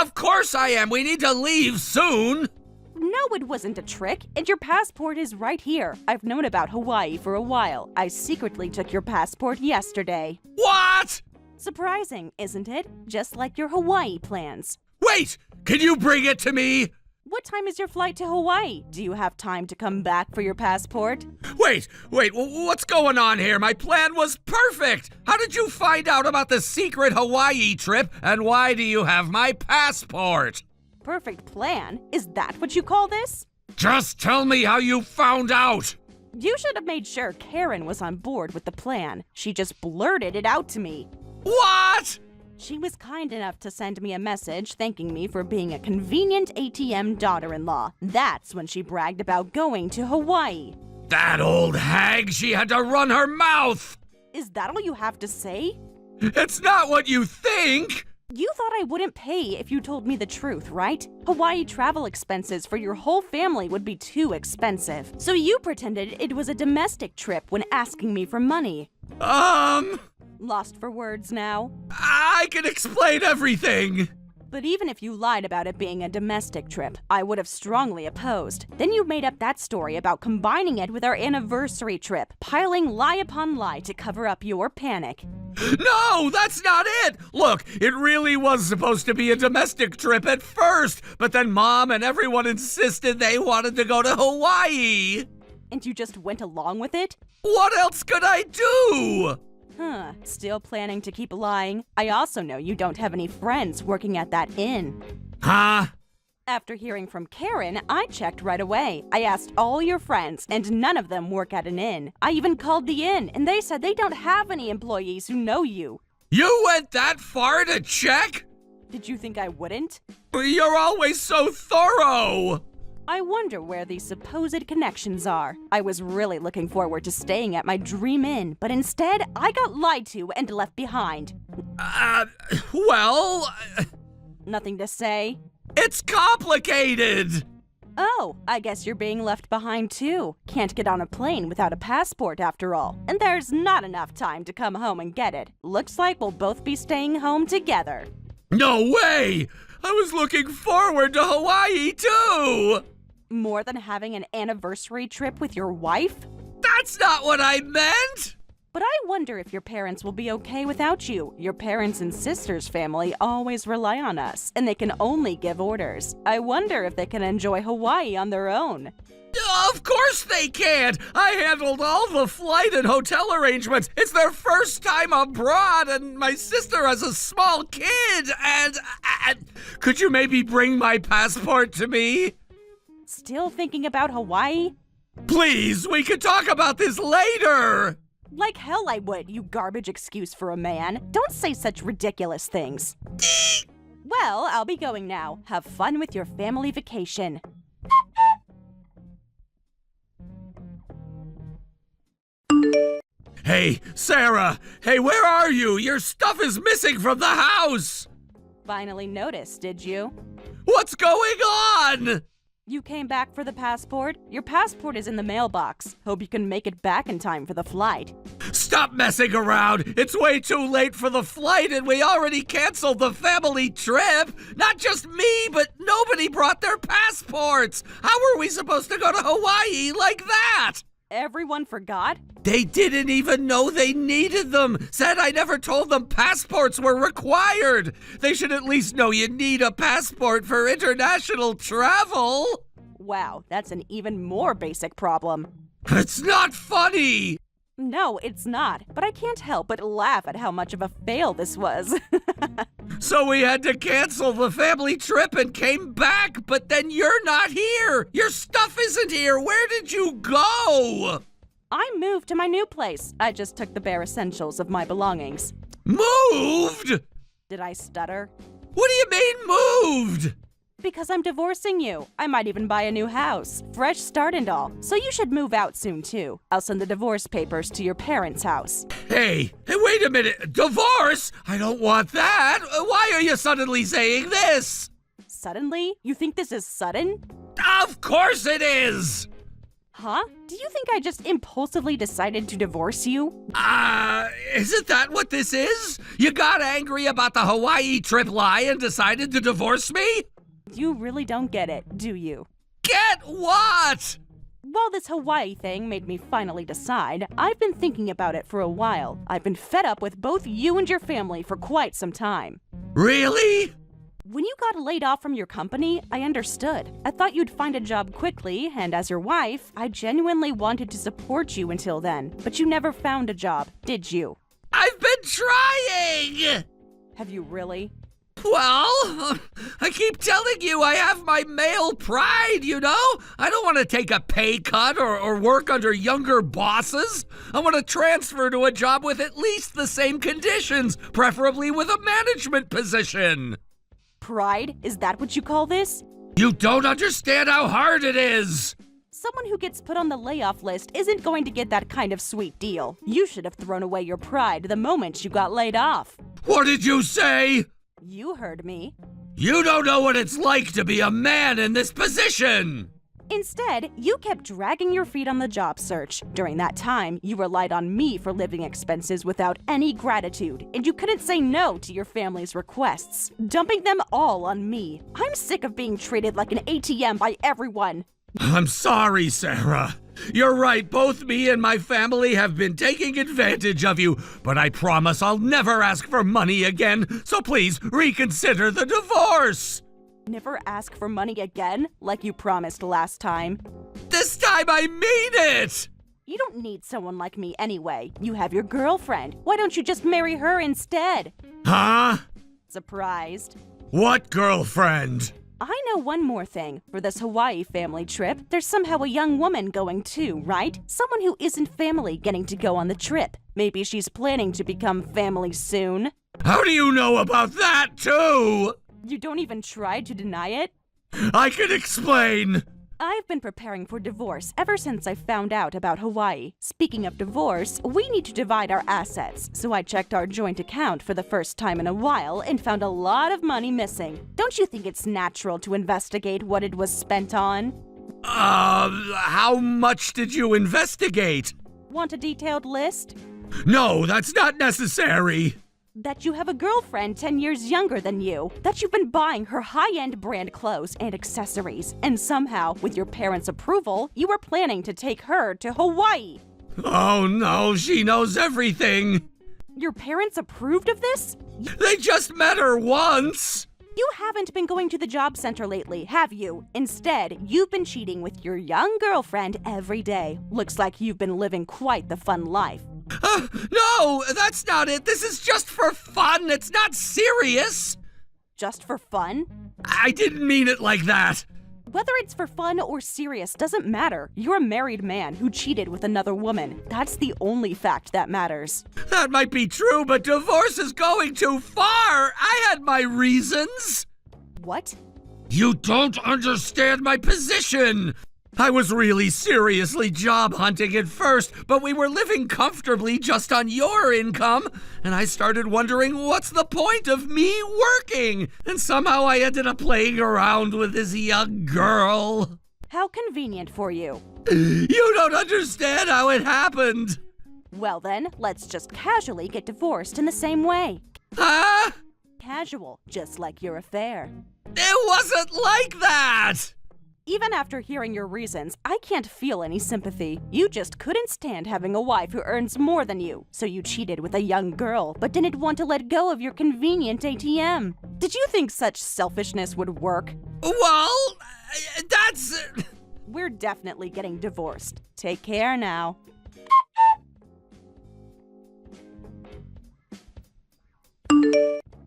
Of course I am. We need to leave soon. No, it wasn't a trick, and your passport is right here. I've known about Hawaii for a while. I secretly took your passport yesterday. What? Surprising, isn't it? Just like your Hawaii plans. Wait, can you bring it to me? What time is your flight to Hawaii? Do you have time to come back for your passport? Wait, what's going on here? My plan was perfect. How did you find out about the secret Hawaii trip, and why do you have my passport? Perfect plan? Is that what you call this? Just tell me how you found out. You should have made sure Karen was on board with the plan. She just blurted it out to me. What? She was kind enough to send me a message thanking me for being a convenient ATM daughter-in-law. That's when she bragged about going to Hawaii. That old hag, she had to run her mouth. Is that all you have to say? It's not what you think. You thought I wouldn't pay if you told me the truth, right? Hawaii travel expenses for your whole family would be too expensive. So you pretended it was a domestic trip when asking me for money. Lost for words now? I can explain everything. But even if you lied about it being a domestic trip, I would have strongly opposed. Then you made up that story about combining it with our anniversary trip, piling lie upon lie to cover up your panic. No, that's not it! Look, it really was supposed to be a domestic trip at first, but then Mom and everyone insisted they wanted to go to Hawaii. And you just went along with it? What else could I do? Still planning to keep lying? I also know you don't have any friends working at that inn. Huh? After hearing from Karen, I checked right away. I asked all your friends, and none of them work at an inn. I even called the inn, and they said they don't have any employees who know you. You went that far to check? Did you think I wouldn't? You're always so thorough. I wonder where these supposed connections are. I was really looking forward to staying at my dream inn, but instead, I got lied to and left behind. Well... Nothing to say? It's complicated! Oh, I guess you're being left behind too. Can't get on a plane without a passport after all. And there's not enough time to come home and get it. Looks like we'll both be staying home together. No way! I was looking forward to Hawaii too! More than having an anniversary trip with your wife? That's not what I meant! But I wonder if your parents will be okay without you. Your parents' and sister's family always rely on us, and they can only give orders. I wonder if they can enjoy Hawaii on their own. Of course they can't! I handled all the flight and hotel arrangements. It's their first time abroad, and my sister has a small kid, and could you maybe bring my passport to me? Still thinking about Hawaii? Please, we could talk about this later! Like hell I would, you garbage excuse for a man. Don't say such ridiculous things. Well, I'll be going now. Have fun with your family vacation. Hey, Sarah! Hey, where are you? Your stuff is missing from the house! Finally noticed, did you? What's going on? You came back for the passport? Your passport is in the mailbox. Hope you can make it back in time for the flight. Stop messing around! It's way too late for the flight and we already canceled the family trip! Not just me, but nobody brought their passports! How were we supposed to go to Hawaii like that? Everyone forgot? They didn't even know they needed them! Said I never told them passports were required! They should at least know you need a passport for international travel! Wow, that's an even more basic problem. It's not funny! No, it's not, but I can't help but laugh at how much of a fail this was. So we had to cancel the family trip and came back, but then you're not here! Your stuff isn't here! Where did you go? I moved to my new place. I just took the bare essentials of my belongings. Moved? Did I stutter? What do you mean moved? Because I'm divorcing you. I might even buy a new house. Fresh start and all. So you should move out soon, too. I'll send the divorce papers to your parents' house. Hey, wait a minute. Divorce? I don't want that. Why are you suddenly saying this? Suddenly? You think this is sudden? Of course it is! Huh? Do you think I just impulsively decided to divorce you? Isn't that what this is? You got angry about the Hawaii trip lie and decided to divorce me? You really don't get it, do you? Get what? While this Hawaii thing made me finally decide, I've been thinking about it for a while. I've been fed up with both you and your family for quite some time. Really? When you got laid off from your company, I understood. I thought you'd find a job quickly, and as your wife, I genuinely wanted to support you until then. But you never found a job, did you? I've been trying! Have you really? Well, I keep telling you I have my male pride, you know? I don't want to take a pay cut or work under younger bosses. I want to transfer to a job with at least the same conditions, preferably with a management position. Pride? Is that what you call this? You don't understand how hard it is. Someone who gets put on the layoff list isn't going to get that kind of sweet deal. You should have thrown away your pride the moment you got laid off. What did you say? You heard me. You don't know what it's like to be a man in this position. Instead, you kept dragging your feet on the job search. During that time, you relied on me for living expenses without any gratitude, and you couldn't say no to your family's requests, dumping them all on me. I'm sick of being treated like an ATM by everyone. I'm sorry, Sarah. You're right, both me and my family have been taking advantage of you, but I promise I'll never ask for money again, so please reconsider the divorce. Never ask for money again, like you promised last time. This time I mean it! You don't need someone like me anyway. You have your girlfriend. Why don't you just marry her instead? Huh? Surprised. What girlfriend? I know one more thing. For this Hawaii family trip, there's somehow a young woman going too, right? Someone who isn't family getting to go on the trip. Maybe she's planning to become family soon. How do you know about that, too? You don't even try to deny it? I can explain. I've been preparing for divorce ever since I found out about Hawaii. Speaking of divorce, we need to divide our assets, so I checked our joint account for the first time in a while and found a lot of money missing. Don't you think it's natural to investigate what it was spent on? How much did you investigate? Want a detailed list? No, that's not necessary. That you have a girlfriend 10 years younger than you, that you've been buying her high-end brand clothes and accessories, and somehow, with your parents' approval, you were planning to take her to Hawaii. Oh no, she knows everything. Your parents approved of this? They just met her once. You haven't been going to the job center lately, have you? Instead, you've been cheating with your young girlfriend every day. Looks like you've been living quite the fun life. No, that's not it. This is just for fun. It's not serious. Just for fun? I didn't mean it like that. Whether it's for fun or serious doesn't matter. You're a married man who cheated with another woman. That's the only fact that matters. That might be true, but divorce is going too far. I had my reasons. What? You don't understand my position. I was really seriously job hunting at first, but we were living comfortably just on your income, and I started wondering what's the point of me working? And somehow I ended up playing around with this young girl. How convenient for you. You don't understand how it happened. Well then, let's just casually get divorced in the same way. Huh? Casual, just like your affair. It wasn't like that! Even after hearing your reasons, I can't feel any sympathy. You just couldn't stand having a wife who earns more than you, so you cheated with a young girl, but didn't want to let go of your convenient ATM. Did you think such selfishness would work? Well, that's... We're definitely getting divorced. Take care now.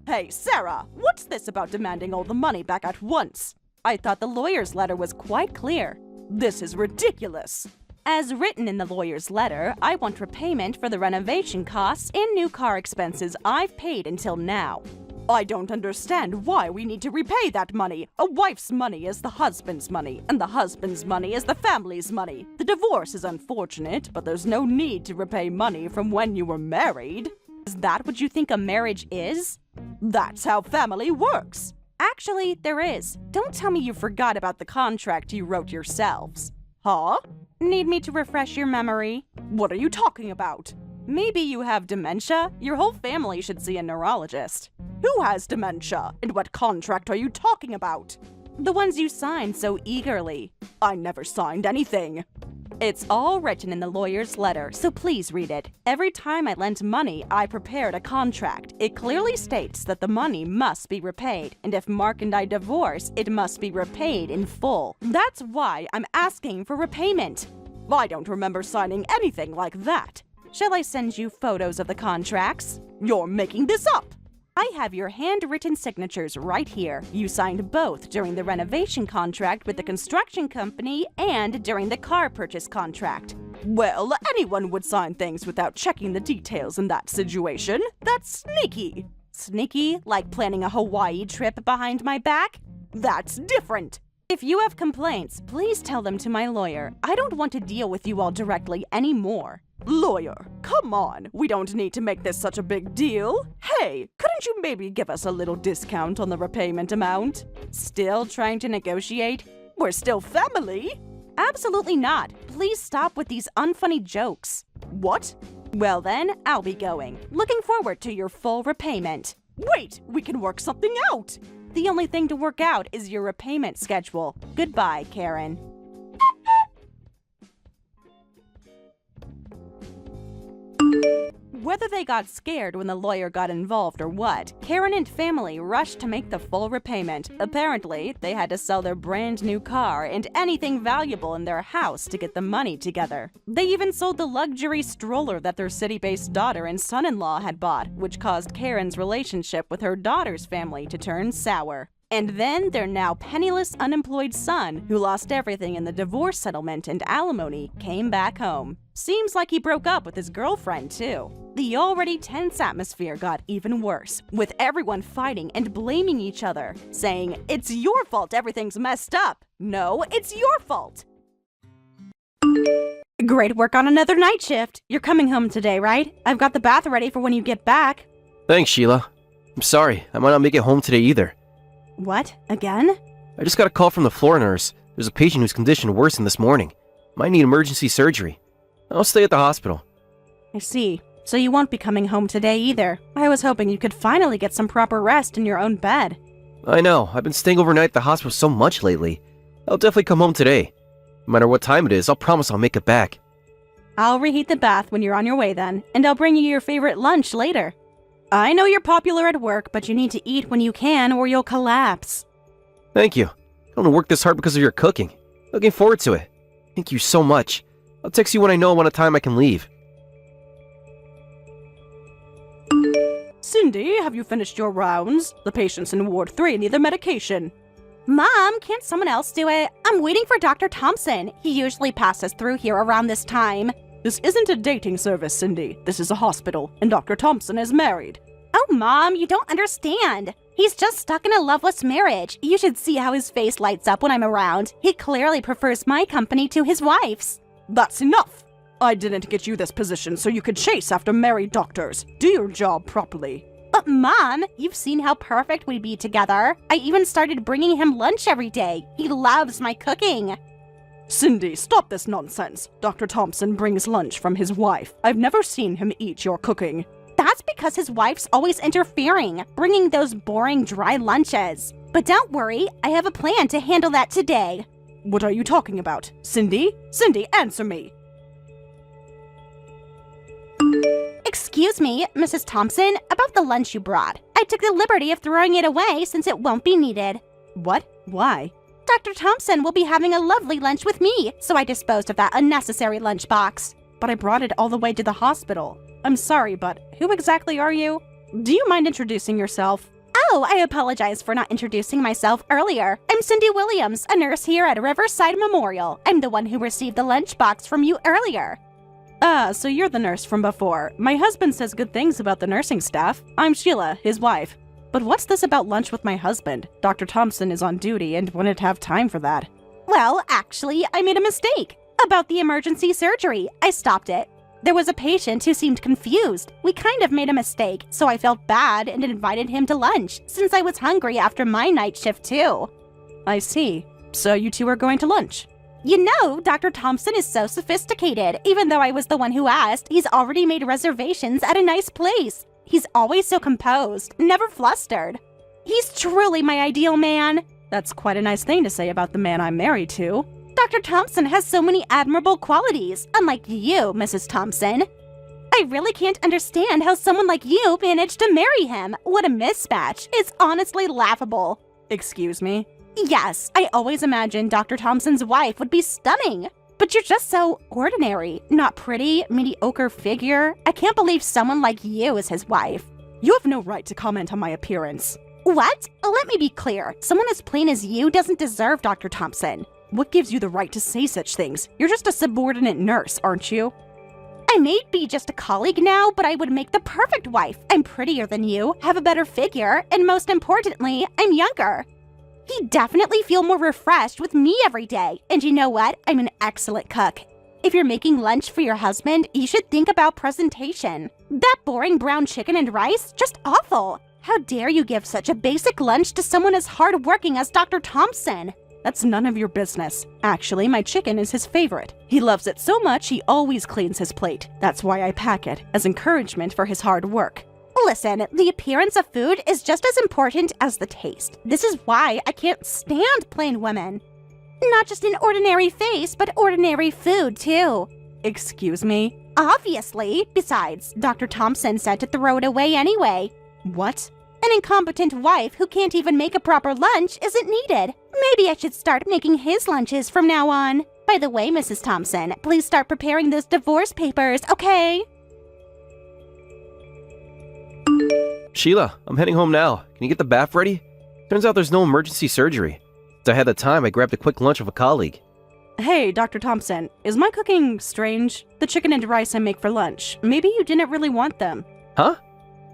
Hey, Sarah, what's this about demanding all the money back at once? I thought the lawyer's letter was quite clear. This is ridiculous. As written in the lawyer's letter, I want repayment for the renovation costs and new car expenses I've paid until now. I don't understand why we need to repay that money. A wife's money is the husband's money, and the husband's money is the family's money. The divorce is unfortunate, but there's no need to repay money from when you were married. Is that what you think a marriage is? That's how family works. Actually, there is. Don't tell me you forgot about the contract you wrote yourselves. Huh? Need me to refresh your memory? What are you talking about? Maybe you have dementia? Your whole family should see a neurologist. Who has dementia? And what contract are you talking about? The ones you signed so eagerly. I never signed anything. It's all written in the lawyer's letter, so please read it. Every time I lent money, I prepared a contract. It clearly states that the money must be repaid, and if Mark and I divorce, it must be repaid in full. That's why I'm asking for repayment. I don't remember signing anything like that. Shall I send you photos of the contracts? You're making this up! I have your handwritten signatures right here. You signed both during the renovation contract with the construction company and during the car purchase contract. Well, anyone would sign things without checking the details in that situation. That's sneaky. Sneaky, like planning a Hawaii trip behind my back? That's different. If you have complaints, please tell them to my lawyer. I don't want to deal with you all directly anymore. Lawyer, come on. We don't need to make this such a big deal. Hey, couldn't you maybe give us a little discount on the repayment amount? Still trying to negotiate? We're still family. Absolutely not. Please stop with these unfunny jokes. What? Well then, I'll be going. Looking forward to your full repayment. Wait, we can work something out. The only thing to work out is your repayment schedule. Goodbye, Karen. Whether they got scared when the lawyer got involved or what, Karen and family rushed to make the full repayment. Apparently, they had to sell their brand new car and anything valuable in their house to get the money together. They even sold the luxury stroller that their city-based daughter and son-in-law had bought, which caused Karen's relationship with her daughter's family to turn sour. And then their now penniless, unemployed son, who lost everything in the divorce settlement and alimony, came back home. Seems like he broke up with his girlfriend, too. The already tense atmosphere got even worse, with everyone fighting and blaming each other, saying, "It's your fault everything's messed up." No, it's your fault. Great work on another night shift. You're coming home today, right? I've got the bath ready for when you get back. Thanks, Sheila. I'm sorry, I might not make it home today either. What? Again? I just got a call from the floor nurse. There's a patient whose condition worsened this morning. Might need emergency surgery. I'll stay at the hospital. I see. So you won't be coming home today either. I was hoping you could finally get some proper rest in your own bed. I know, I've been staying overnight at the hospital so much lately. I'll definitely come home today. No matter what time it is, I'll promise I'll make it back. I'll reheat the bath when you're on your way then, and I'll bring you your favorite lunch later. I know you're popular at work, but you need to eat when you can or you'll collapse. Thank you. I don't work this hard because of your cooking. Looking forward to it. Thank you so much. I'll text you when I know when a time I can leave. Cindy, have you finished your rounds? The patients in Ward 3 need their medication. Mom, can't someone else do it? I'm waiting for Dr. Thompson. He usually passes through here around this time. This isn't a dating service, Cindy. This is a hospital, and Dr. Thompson is married. Oh, Mom, you don't understand. He's just stuck in a loveless marriage. You should see how his face lights up when I'm around. He clearly prefers my company to his wife's. That's enough. I didn't get you this position so you could chase after married doctors. Do your job properly. But Mom, you've seen how perfect we'd be together. I even started bringing him lunch every day. He loves my cooking. Cindy, stop this nonsense. Dr. Thompson brings lunch from his wife. I've never seen him eat your cooking. That's because his wife's always interfering, bringing those boring, dry lunches. But don't worry, I have a plan to handle that today. What are you talking about? Cindy? Cindy, answer me. Excuse me, Mrs. Thompson, about the lunch you brought. I took the liberty of throwing it away since it won't be needed. What? Why? Dr. Thompson will be having a lovely lunch with me, so I disposed of that unnecessary lunchbox. But I brought it all the way to the hospital. I'm sorry, but who exactly are you? Do you mind introducing yourself? Oh, I apologize for not introducing myself earlier. I'm Cindy Williams, a nurse here at Riverside Memorial. I'm the one who received the lunchbox from you earlier. Ah, so you're the nurse from before. My husband says good things about the nursing staff. I'm Sheila, his wife. But what's this about lunch with my husband? Dr. Thompson is on duty and wouldn't have time for that. Well, actually, I made a mistake. About the emergency surgery, I stopped it. There was a patient who seemed confused. We kind of made a mistake, so I felt bad and invited him to lunch, since I was hungry after my night shift too. I see. So you two are going to lunch? You know, Dr. Thompson is so sophisticated. Even though I was the one who asked, he's already made reservations at a nice place. He's always so composed, never flustered. He's truly my ideal man. That's quite a nice thing to say about the man I'm married to. Dr. Thompson has so many admirable qualities, unlike you, Mrs. Thompson. I really can't understand how someone like you managed to marry him. What a mismatch. It's honestly laughable. Excuse me? Yes, I always imagined Dr. Thompson's wife would be stunning. But you're just so ordinary. Not pretty, mediocre figure. I can't believe someone like you is his wife. You have no right to comment on my appearance. What? Let me be clear. Someone as plain as you doesn't deserve Dr. Thompson. What gives you the right to say such things? You're just a subordinate nurse, aren't you? I may be just a colleague now, but I would make the perfect wife. I'm prettier than you, have a better figure, and most importantly, I'm younger. He'd definitely feel more refreshed with me every day. And you know what? I'm an excellent cook. If you're making lunch for your husband, you should think about presentation. That boring brown chicken and rice? Just awful. How dare you give such a basic lunch to someone as hardworking as Dr. Thompson? That's none of your business. Actually, my chicken is his favorite. He loves it so much he always cleans his plate. That's why I pack it, as encouragement for his hard work. Listen, the appearance of food is just as important as the taste. This is why I can't stand plain women. Not just an ordinary face, but ordinary food, too. Excuse me? Obviously. Besides, Dr. Thompson said to throw it away anyway. What? An incompetent wife who can't even make a proper lunch isn't needed. Maybe I should start making his lunches from now on. By the way, Mrs. Thompson, please start preparing those divorce papers, okay? Sheila, I'm heading home now. Can you get the bath ready? Turns out there's no emergency surgery. Since I had the time, I grabbed a quick lunch with a colleague. Hey, Dr. Thompson, is my cooking strange? The chicken and rice I make for lunch, maybe you didn't really want them. Huh?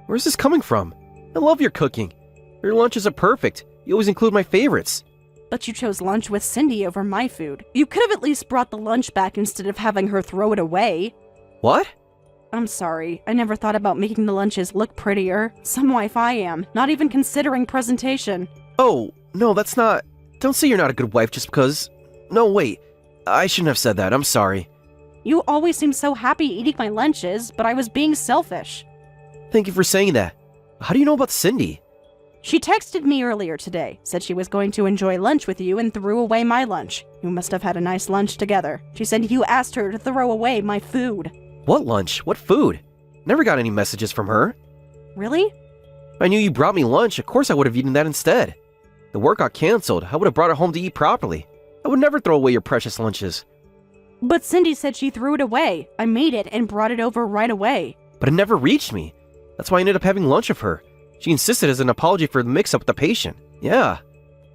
Where's this coming from? I love your cooking. Your lunches are perfect. You always include my favorites. But you chose lunch with Cindy over my food. You could have at least brought the lunch back instead of having her throw it away. What? I'm sorry. I never thought about making the lunches look prettier. Some wife I am, not even considering presentation. Oh, no, that's not... Don't say you're not a good wife just because... No, wait. I shouldn't have said that. I'm sorry. You always seem so happy eating my lunches, but I was being selfish. Thank you for saying that. How do you know about Cindy? She texted me earlier today, said she was going to enjoy lunch with you and threw away my lunch. You must have had a nice lunch together. She said you asked her to throw away my food. What lunch? What food? Never got any messages from her. Really? If I knew you brought me lunch, of course I would have eaten that instead. The work got canceled. I would have brought it home to eat properly. I would never throw away your precious lunches. But Cindy said she threw it away. I made it and brought it over right away. But it never reached me. That's why I ended up having lunch with her. She insisted as an apology for the mix-up with the patient. Yeah.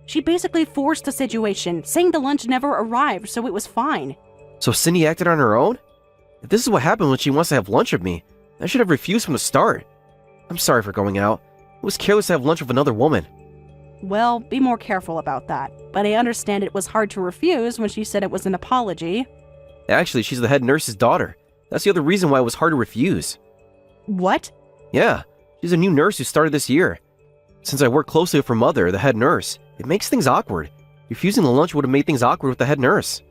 She basically forced the situation, saying the lunch never arrived, so it was fine. So Cindy acted on her own? If this is what happened when she wants to have lunch with me, I should have refused from the start. I'm sorry for going out. It was careless to have lunch with another woman. Well, be more careful about that. But I understand it was hard to refuse when she said it was an apology. Actually, she's the head nurse's daughter. That's the other reason why it was hard to refuse. What? Yeah, she's a new nurse who started this year. Since I work closely with her mother, the head nurse, it makes things awkward. Refusing the lunch would have made things awkward with the head nurse.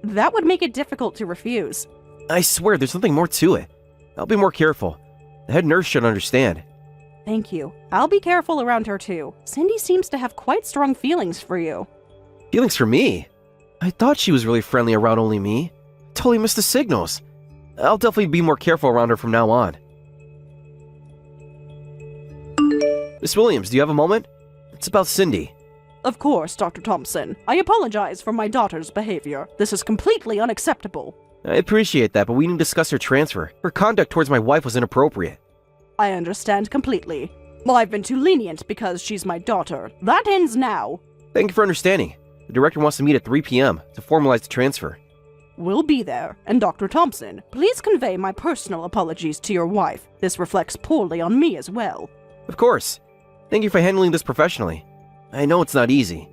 That would make it difficult to refuse. I swear, there's something more to it. I'll be more careful. The head nurse should understand. Thank you. I'll be careful around her too. Cindy seems to have quite strong feelings for you. Feelings for me? I thought she was really friendly around only me. Totally missed the signals. I'll definitely be more careful around her from now on. Miss Williams, do you have a moment? It's about Cindy. Of course, Dr. Thompson. I apologize for my daughter's behavior. This is completely unacceptable. I appreciate that, but we need to discuss her transfer. Her conduct towards my wife was inappropriate. I understand completely. Well, I've been too lenient because she's my daughter. That ends now. Thank you for understanding. The director wants to meet at 3 p.m. to formalize the transfer. We'll be there. And Dr. Thompson, please convey my personal apologies to your wife. This reflects poorly on me as well. Of course. Thank you for handling this professionally. I know it's not easy.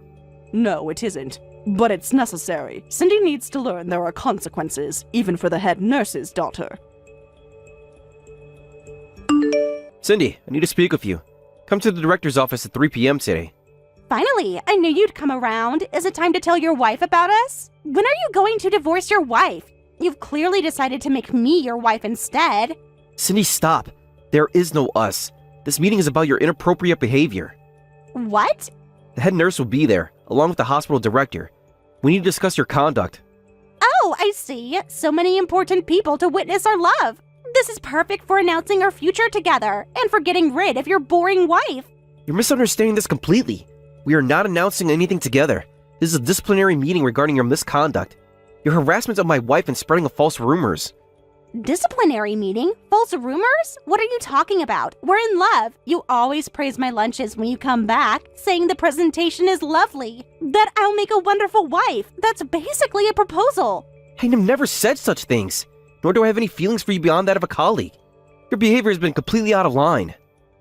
No, it isn't. But it's necessary. Cindy needs to learn there are consequences, even for the head nurse's daughter. Cindy, I need to speak with you. Come to the director's office at 3 p.m. today. Finally, I knew you'd come around. Is it time to tell your wife about us? When are you going to divorce your wife? You've clearly decided to make me your wife instead. Cindy, stop. There is no us. This meeting is about your inappropriate behavior. What? The head nurse will be there, along with the hospital director. We need to discuss your conduct. Oh, I see. So many important people to witness our love. This is perfect for announcing our future together and for getting rid of your boring wife. You're misunderstanding this completely. We are not announcing anything together. This is a disciplinary meeting regarding your misconduct. Your harassment of my wife and spreading of false rumors. Disciplinary meeting? False rumors? What are you talking about? We're in love. You always praise my lunches when you come back, saying the presentation is lovely. That I'll make a wonderful wife. That's basically a proposal. I have never said such things, nor do I have any feelings for you beyond that of a colleague. Your behavior has been completely out of line.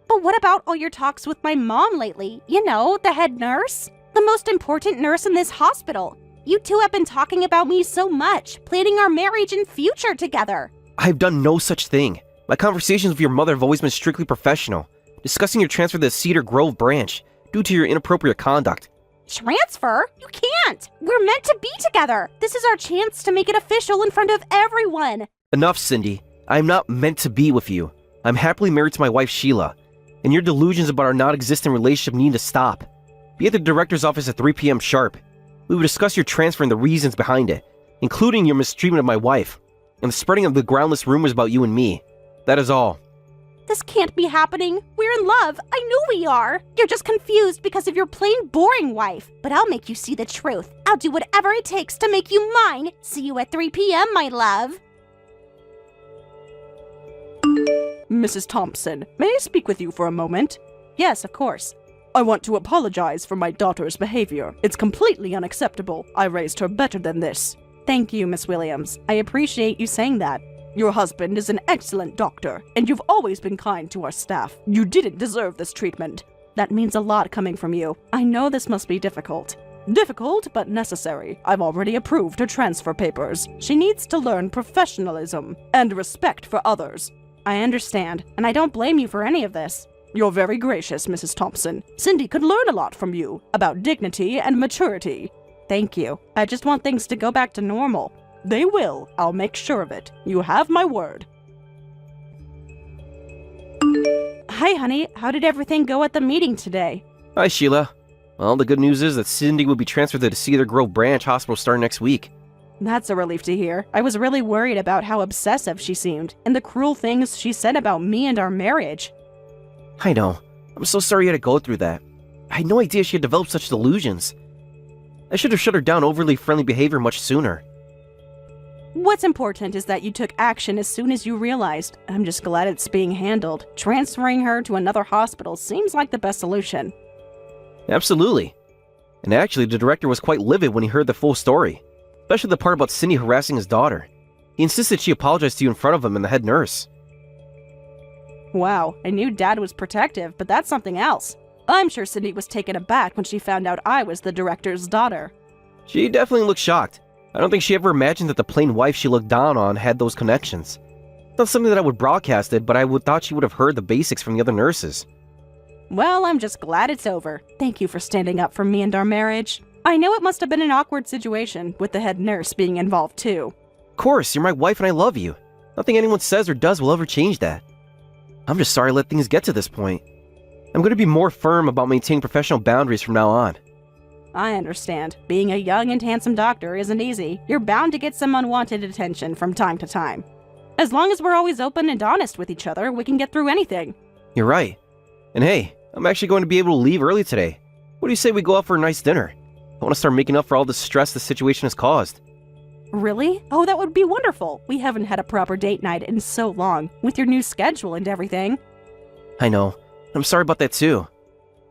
But what about all your talks with my mom lately? You know, the head nurse? The most important nurse in this hospital. You two have been talking about me so much, planning our marriage and future together. I've done no such thing. My conversations with your mother have always been strictly professional, discussing your transfer to the Cedar Grove branch due to your inappropriate conduct. Transfer? You can't! We're meant to be together! This is our chance to make it official in front of everyone! Enough, Cindy. I am not meant to be with you. I'm happily married to my wife, Sheila, and your delusions about our non-existent relationship need to stop. Be at the director's office at 3 p.m. sharp. We will discuss your transfer and the reasons behind it, including your mistreatment of my wife, and the spreading of the groundless rumors about you and me. That is all. This can't be happening. We're in love. I know we are. You're just confused because of your plain boring wife. But I'll make you see the truth. I'll do whatever it takes to make you mine. See you at 3 p.m., my love. Mrs. Thompson, may I speak with you for a moment? Yes, of course. I want to apologize for my daughter's behavior. It's completely unacceptable. I raised her better than this. Thank you, Miss Williams. I appreciate you saying that. Your husband is an excellent doctor, and you've always been kind to our staff. You didn't deserve this treatment. That means a lot coming from you. I know this must be difficult. Difficult, but necessary. I've already approved her transfer papers. She needs to learn professionalism and respect for others. I understand, and I don't blame you for any of this. You're very gracious, Mrs. Thompson. Cindy could learn a lot from you about dignity and maturity. Thank you. I just want things to go back to normal. They will. I'll make sure of it. You have my word. Hi, honey. How did everything go at the meeting today? Hi, Sheila. Well, the good news is that Cindy will be transferred to the Cedar Grove branch hospital starting next week. That's a relief to hear. I was really worried about how obsessive she seemed and the cruel things she said about me and our marriage. I know. I'm so sorry you had to go through that. I had no idea she had developed such delusions. I should have shut her down overly friendly behavior much sooner. What's important is that you took action as soon as you realized. I'm just glad it's being handled. Transferring her to another hospital seems like the best solution. Absolutely. And actually, the director was quite livid when he heard the full story, especially the part about Cindy harassing his daughter. He insisted she apologize to you in front of him and the head nurse. Wow, I knew Dad was protective, but that's something else. I'm sure Cindy was taken aback when she found out I was the director's daughter. She definitely looked shocked. I don't think she ever imagined that the plain wife she looked down on had those connections. Not something that I would broadcast it, but I thought she would have heard the basics from the other nurses. Well, I'm just glad it's over. Thank you for standing up for me and our marriage. I know it must have been an awkward situation, with the head nurse being involved too. Of course, you're my wife and I love you. Nothing anyone says or does will ever change that. I'm just sorry I let things get to this point. I'm going to be more firm about maintaining professional boundaries from now on. I understand. Being a young and handsome doctor isn't easy. You're bound to get some unwanted attention from time to time. As long as we're always open and honest with each other, we can get through anything. You're right. And hey, I'm actually going to be able to leave early today. What do you say we go out for a nice dinner? I want to start making up for all the stress the situation has caused. Really? Oh, that would be wonderful. We haven't had a proper date night in so long, with your new schedule and everything. I know. I'm sorry about that too.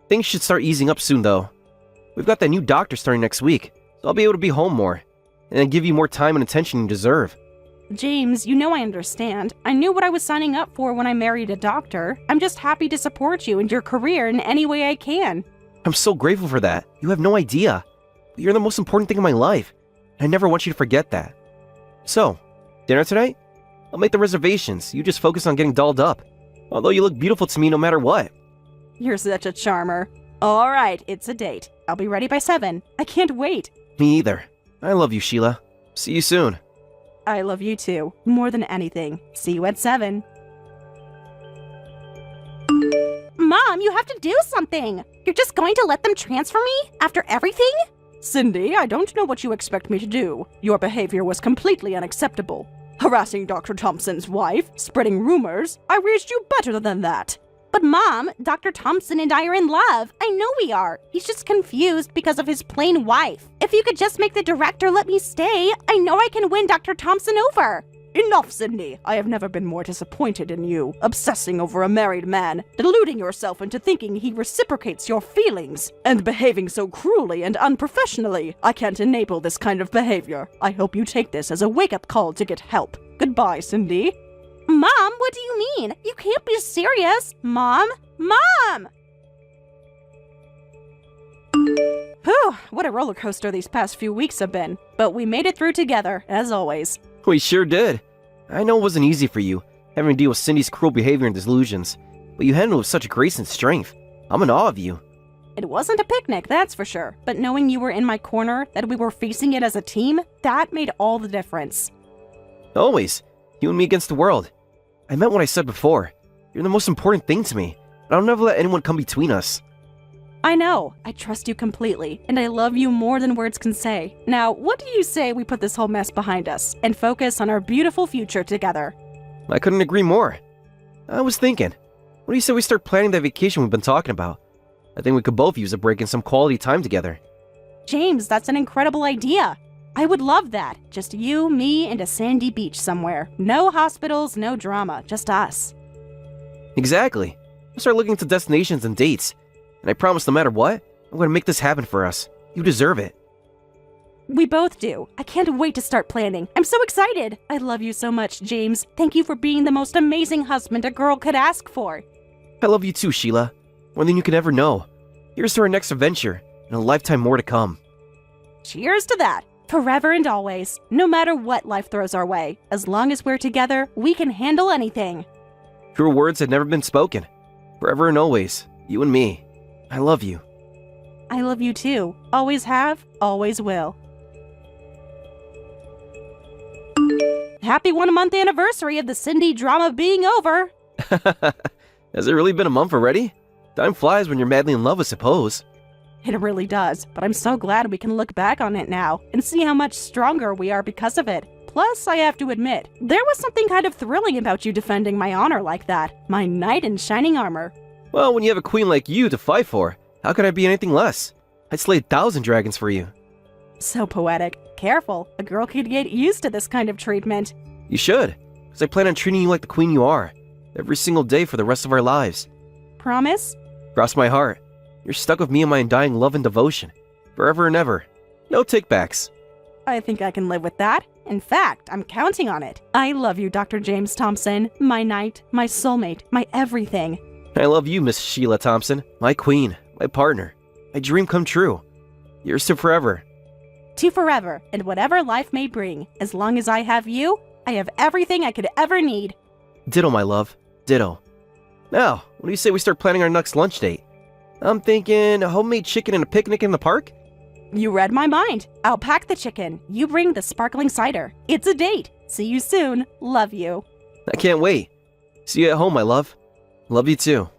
Things should start easing up soon though. We've got that new doctor starting next week, so I'll be able to be home more, and give you more time and attention you deserve. James, you know I understand. I knew what I was signing up for when I married a doctor. I'm just happy to support you and your career in any way I can. I'm so grateful for that. You have no idea. You're the most important thing in my life. I never want you to forget that. So, dinner tonight? I'll make the reservations. You just focus on getting dolled up. Although you look beautiful to me no matter what. You're such a charmer. All right, it's a date. I'll be ready by 7. I can't wait. Me either. I love you, Sheila. See you soon. I love you too, more than anything. See you at 7. Mom, you have to do something. You're just going to let them transfer me after everything? Cindy, I don't know what you expect me to do. Your behavior was completely unacceptable. Harassing Dr. Thompson's wife, spreading rumors. I raised you better than that. But Mom, Dr. Thompson and I are in love. I know we are. He's just confused because of his plain wife. If you could just make the director let me stay, I know I can win Dr. Thompson over. Enough, Cindy. I have never been more disappointed in you, obsessing over a married man, deluding yourself into thinking he reciprocates your feelings, and behaving so cruelly and unprofessionally. I can't enable this kind of behavior. I hope you take this as a wake-up call to get help. Goodbye, Cindy. Mom, what do you mean? You can't be serious. Mom? Mom! Whew, what a roller coaster these past few weeks have been. But we made it through together, as always. We sure did. I know it wasn't easy for you, having to deal with Cindy's cruel behavior and delusions, but you handled it with such grace and strength. I'm in awe of you. It wasn't a picnic, that's for sure. But knowing you were in my corner, that we were facing it as a team, that made all the difference. Always. You and me against the world. I meant what I said before. You're the most important thing to me, and I'll never let anyone come between us. I know. I trust you completely, and I love you more than words can say. Now, what do you say we put this whole mess behind us and focus on our beautiful future together? I couldn't agree more. I was thinking, what do you say we start planning that vacation we've been talking about? I think we could both use a break and some quality time together. James, that's an incredible idea. I would love that. Just you, me, and a sandy beach somewhere. No hospitals, no drama, just us. Exactly. We'll start looking to destinations and dates. And I promise no matter what, I'm going to make this happen for us. You deserve it. We both do. I can't wait to start planning. I'm so excited. I love you so much, James. Thank you for being the most amazing husband a girl could ask for. I love you too, Sheila. More than you could ever know. Here's to our next adventure, and a lifetime more to come. Cheers to that. Forever and always, no matter what life throws our way. As long as we're together, we can handle anything. Truer words had never been spoken. Forever and always, you and me. I love you. I love you too. Always have, always will. Happy 1-month anniversary of the Cindy drama being over. Has it really been a month already? Time flies when you're madly in love, I suppose. It really does, but I'm so glad we can look back on it now and see how much stronger we are because of it. Plus, I have to admit, there was something kind of thrilling about you defending my honor like that. My knight in shining armor. Well, when you have a queen like you to fight for, how could I be anything less? I'd slay 1,000 dragons for you. So poetic. Careful, a girl could get used to this kind of treatment. You should, because I plan on treating you like the queen you are, every single day for the rest of our lives. Promise? Cross my heart. You're stuck with me and my undying love and devotion. Forever and ever. No takebacks. I think I can live with that. In fact, I'm counting on it. I love you, Dr. James Thompson. My knight, my soulmate, my everything. I love you, Miss Sheila Thompson. My queen, my partner. My dream come true. Yours to forever. To forever, and whatever life may bring. As long as I have you, I have everything I could ever need. Ditto, my love. Ditto. Now, what do you say we start planning our next lunch date? I'm thinking a homemade chicken and a picnic in the park? You read my mind. I'll pack the chicken. You bring the sparkling cider. It's a date. See you soon. Love you. I can't wait. See you at home, my love. Love you too.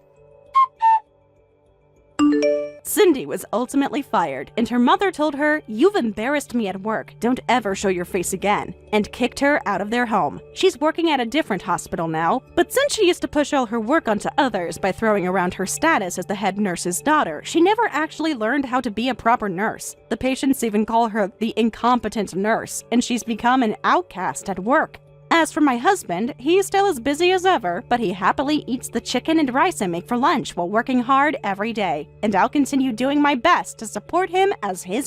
Cindy was ultimately fired, and her mother told her, "You've embarrassed me at work. Don't ever show your face again," and kicked her out of their home. She's working at a different hospital now, but since she used to push all her work onto others by throwing around her status as the head nurse's daughter, she never actually learned how to be a proper nurse. The patients even call her the incompetent nurse, and she's become an outcast at work. As for my husband, he's still as busy as ever, but he happily eats the chicken and rice I make for lunch while working hard every day. And I'll continue doing my best to support him as his